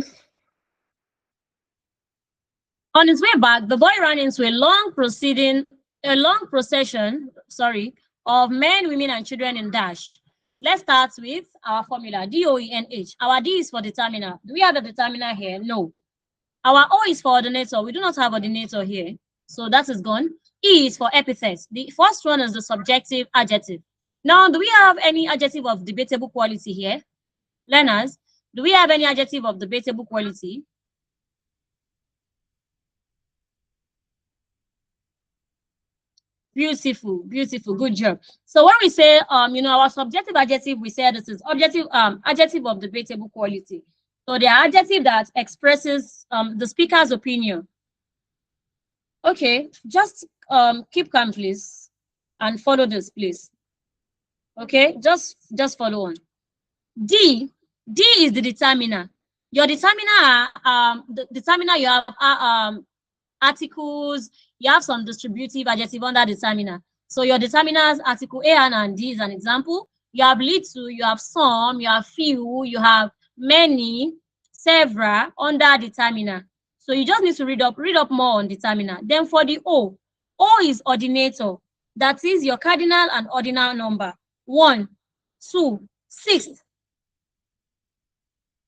Speaker 1: On his way back, the boy ran into a long procession, of men, women, and children in dash. Let's start with our formula, DOENH. Our D is for determiner. Do we have a determiner here? No. Our O is for ordinator. We do not have ordinator here. So that is gone. E is for epithets. The first one is the subjective adjective. Now, do we have any adjective of debatable quality here? Learners, do we have any adjective of debatable quality? Beautiful, beautiful, good job. So when we say, our subjective adjective, we say this is adjective of debatable quality. So the adjective that expresses the speaker's opinion. Okay, just keep calm, please, and follow this, please. Okay, just follow on. D is the determiner. Your determiner, the determiner you have articles, you have some distributive adjective under determiner. So your determiners, article A and D is an example. You have little, you have some, you have few, you have many, several under determiner. So you just need to read up more on determiner. Then for the O is ordinator. That is your cardinal and ordinal number. 1, 2, 6,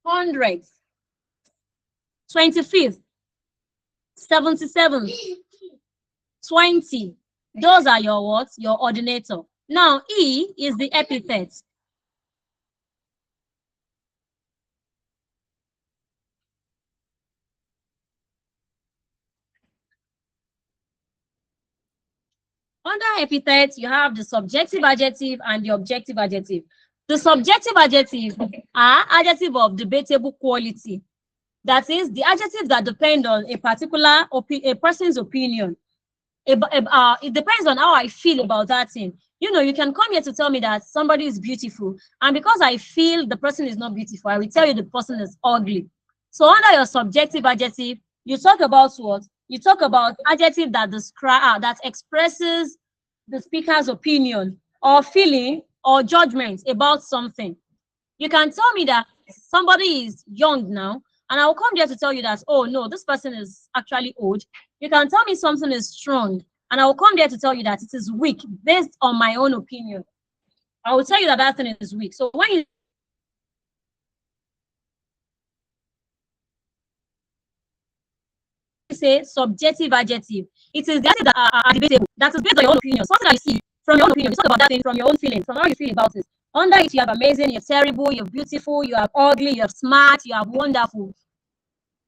Speaker 1: 100th, 25th, 77th, 20. Those are your what? Your ordinator. Now, E is the epithet. Under epithets, you have the subjective adjective and the objective adjective. The subjective adjectives are adjectives of debatable quality. That is, the adjectives that depend on a particular a person's opinion. It depends on how I feel about that thing. You know, you can come here to tell me that somebody is beautiful, and because I feel the person is not beautiful, I will tell you the person is ugly. So under your subjective adjective, you talk about what? You talk about adjective that describe that expresses the speaker's opinion or feeling or judgment about something. You can tell me that somebody is young now, and I'll come there to tell you that, oh no, this person is actually old. You can tell me something is strong, and I will come there to tell you that it is weak based on my own opinion. I will tell you that that thing is weak. So when you say subjective adjective, it is the adjective that are debatable, that is based on your own opinion, something that you see from your own opinion. You talk about that thing from your own feelings, from how you feel about it. Under it, you have amazing, you have terrible, you have beautiful, you have ugly, you have smart, you have wonderful.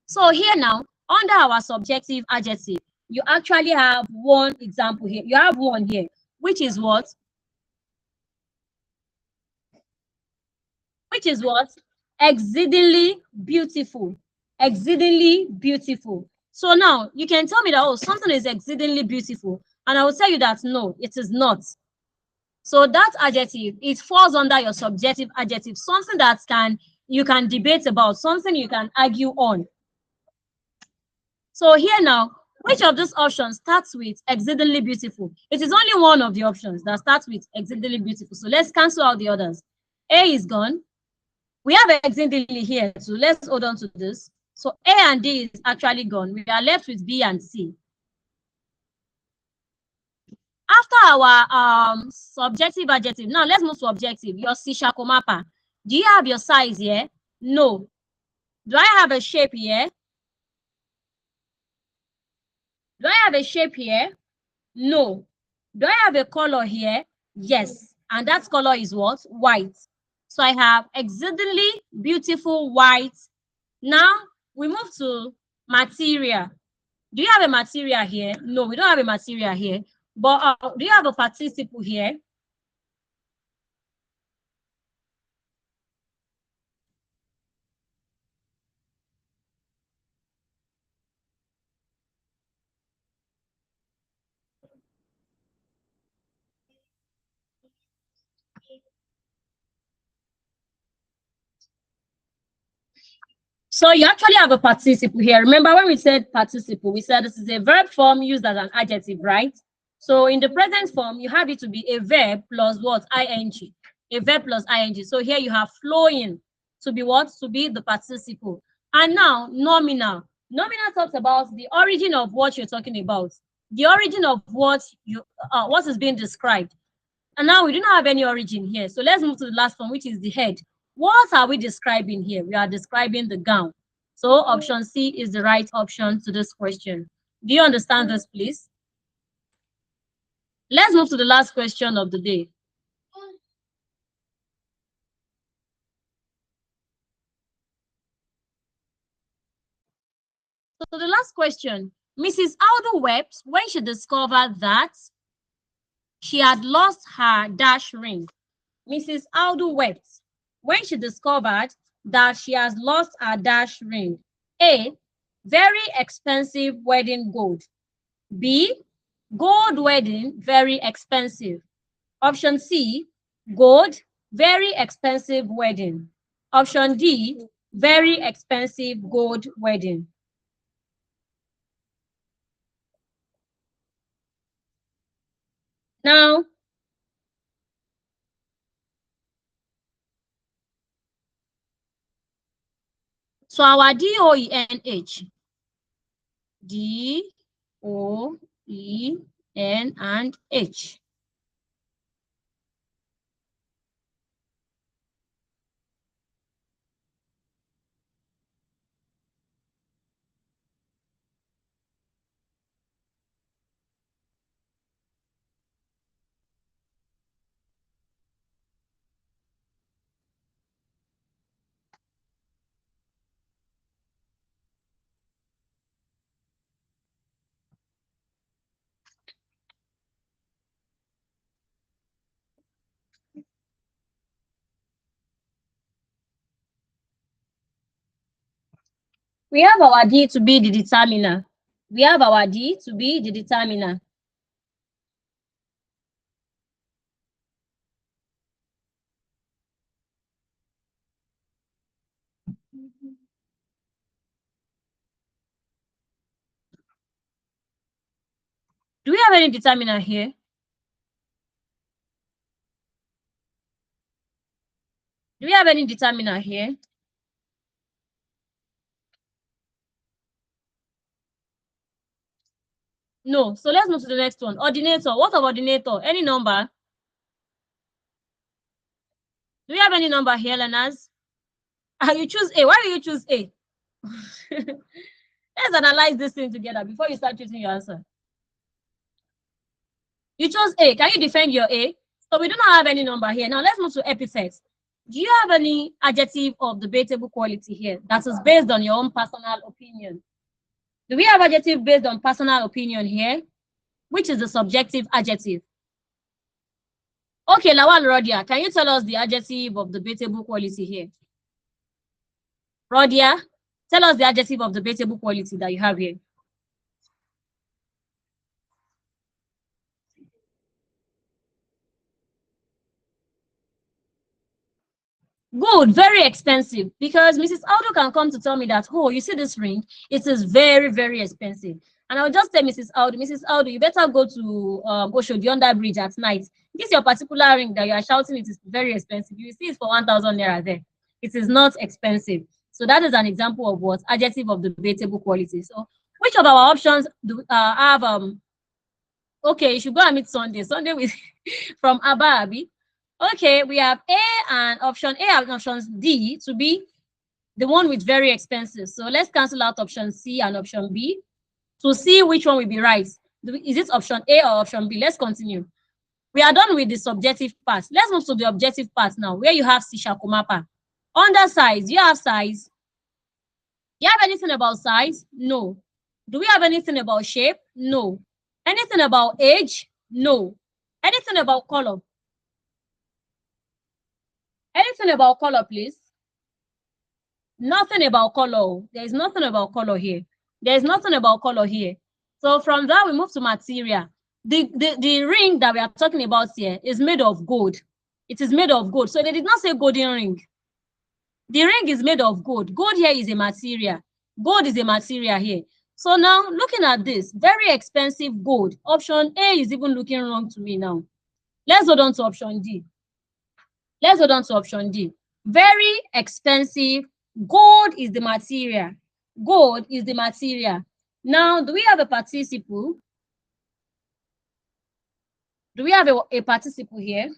Speaker 1: So here now, under our subjective adjective, you actually have one example here. You have one here, which is what? Which is what? Exceedingly beautiful. Exceedingly beautiful. So now you can tell me that, oh, something is exceedingly beautiful. And I will tell you that no, it is not. So that adjective, it falls under your subjective adjective, something that you can debate about, something you can argue on. So here now, which of these options starts with exceedingly beautiful? It is only one of the options that starts with exceedingly beautiful. So let's cancel out the others. A is gone. We have exceedingly here too. Let's hold on to this. So A and D is actually gone. We are left with B and C. After our subjective adjective, now let's move to objective. Your Sishakomapa. Do you have your size here? No. Do I have a shape here? Do I have a shape here? No. Do I have a color here? Yes. And that color is what? White. So I have exceedingly beautiful white. Now we move to material. Do you have a material here? No, we don't have a material here. But do you have a participle here? So you actually have a participle here. Remember when we said participle, we said this is a verb form used as an adjective, right? So in the present form, you have it to be a verb plus what? Ing. A verb plus ing. So here you have flowing to be what? To be the participle. And now nominal. Nominal talks about the origin of what you're talking about. The origin of what is being described. And now we do not have any origin here. So let's move to the last one, which is the head. What are we describing here? We are describing the gown. So option C is the right option to this question. Do you understand this, please? Let's move to the last question of the day. So the last question, Mrs. Aldo wept when she discovered that she had lost her dash ring. Mrs. Aldo wept when she discovered that she has lost her dash ring. A, very expensive wedding gold. B, gold wedding, very expensive. Option C, gold, very expensive wedding. Option D, very expensive gold wedding. Now, so our DOENH, DOEN and H. We have our D to be the determiner. We have our D to be the determiner. Do we have any determiner here? Do we have any determiner here? No. So let's move to the next one. Ordinator. What of ordinator? Any number? Do we have any number here, learners? You choose A. Why do you choose A? Let's analyze this thing together before you start choosing your answer. You chose A. Can you defend your A? So we do not have any number here. Now let's move to epithets. Do you have any adjective of debatable quality here that is based on your own personal opinion? Do we have adjective based on personal opinion here? Which is the subjective adjective? Okay, Lawal Rodia, can you tell us the adjective of debatable quality here? Rodia, tell us the adjective of debatable quality that you have here. Good, very expensive, because Mrs. Aldo can come to tell me that, oh, you see this ring, it is very, very expensive. And I'll just tell Mrs. Aldo, you better go to Oshodi under bridge at night. This your particular ring that you are shouting it is very expensive. You see it for 1,000 naira there. It is not expensive. So that is an example of what? Adjective of debatable quality. So which of our options do have okay, you should go and meet Sunday. Sunday with from Abba Abi. Okay, we have A and option A and option D to be the one with very expensive. So let's cancel out option C and option B to see which one will be right. Is it option A or option B? Let's continue. We are done with the subjective part. Let's move to the objective part now, where you have Sishakumapa. Under size, you have size. Do you have anything about size? No. Do we have anything about shape? No. Anything about age? No. Anything about color? Anything about color, please? Nothing about color. There is nothing about color here. There is nothing about color here. So from that, we move to material. The ring that we are talking about here is made of gold. It is made of gold. So they did not say golden ring. The ring is made of gold. Gold here is a material. Gold is a material here. So now, looking at this, very expensive gold. Option A is even looking wrong to me now. Let's hold on to option D. Let's hold on to option D. Very expensive. Gold is the material. Gold is the material. Now, do we have a participle? Do we have a participle here?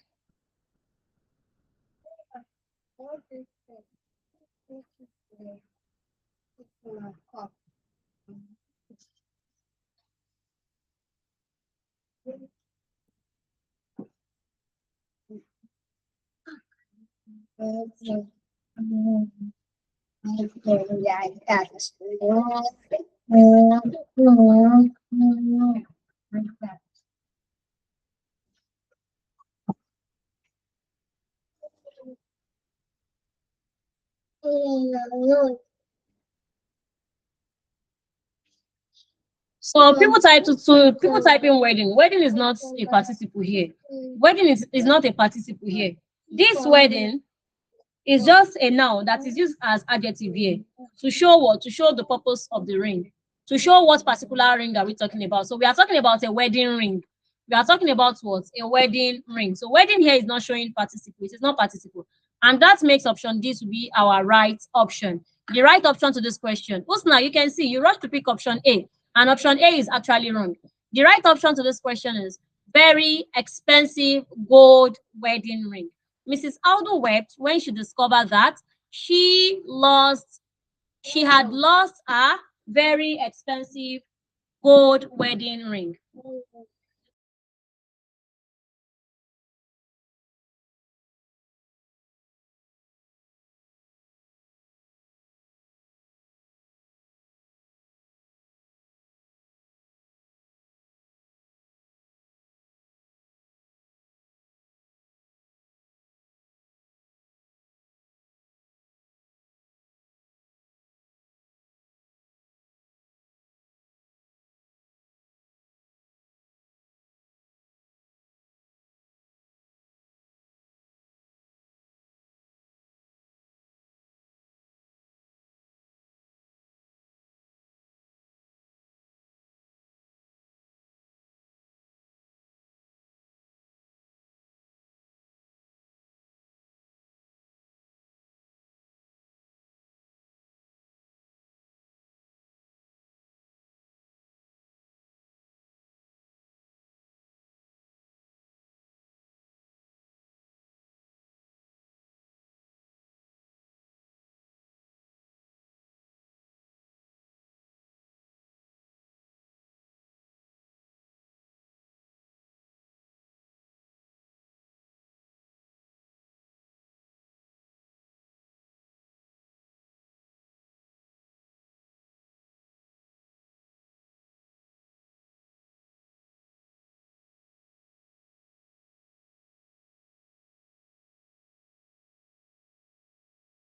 Speaker 1: So people type in wedding. Wedding is not a participle here. Wedding is not a participle here. This wedding is just a noun that is used as adjective here to show what? To show the purpose of the ring. To show what particular ring are we talking about. So we are talking about a wedding ring. We are talking about what? A wedding ring. So wedding here is not showing participle. It is not participle. And that makes option D to be our right option. The right option to this question. Usna, you can see you rush to pick option A. And option A is actually wrong. The right option to this question is very expensive gold wedding ring. Mrs. Aldo wept when she discovered that she had lost a very expensive gold wedding ring.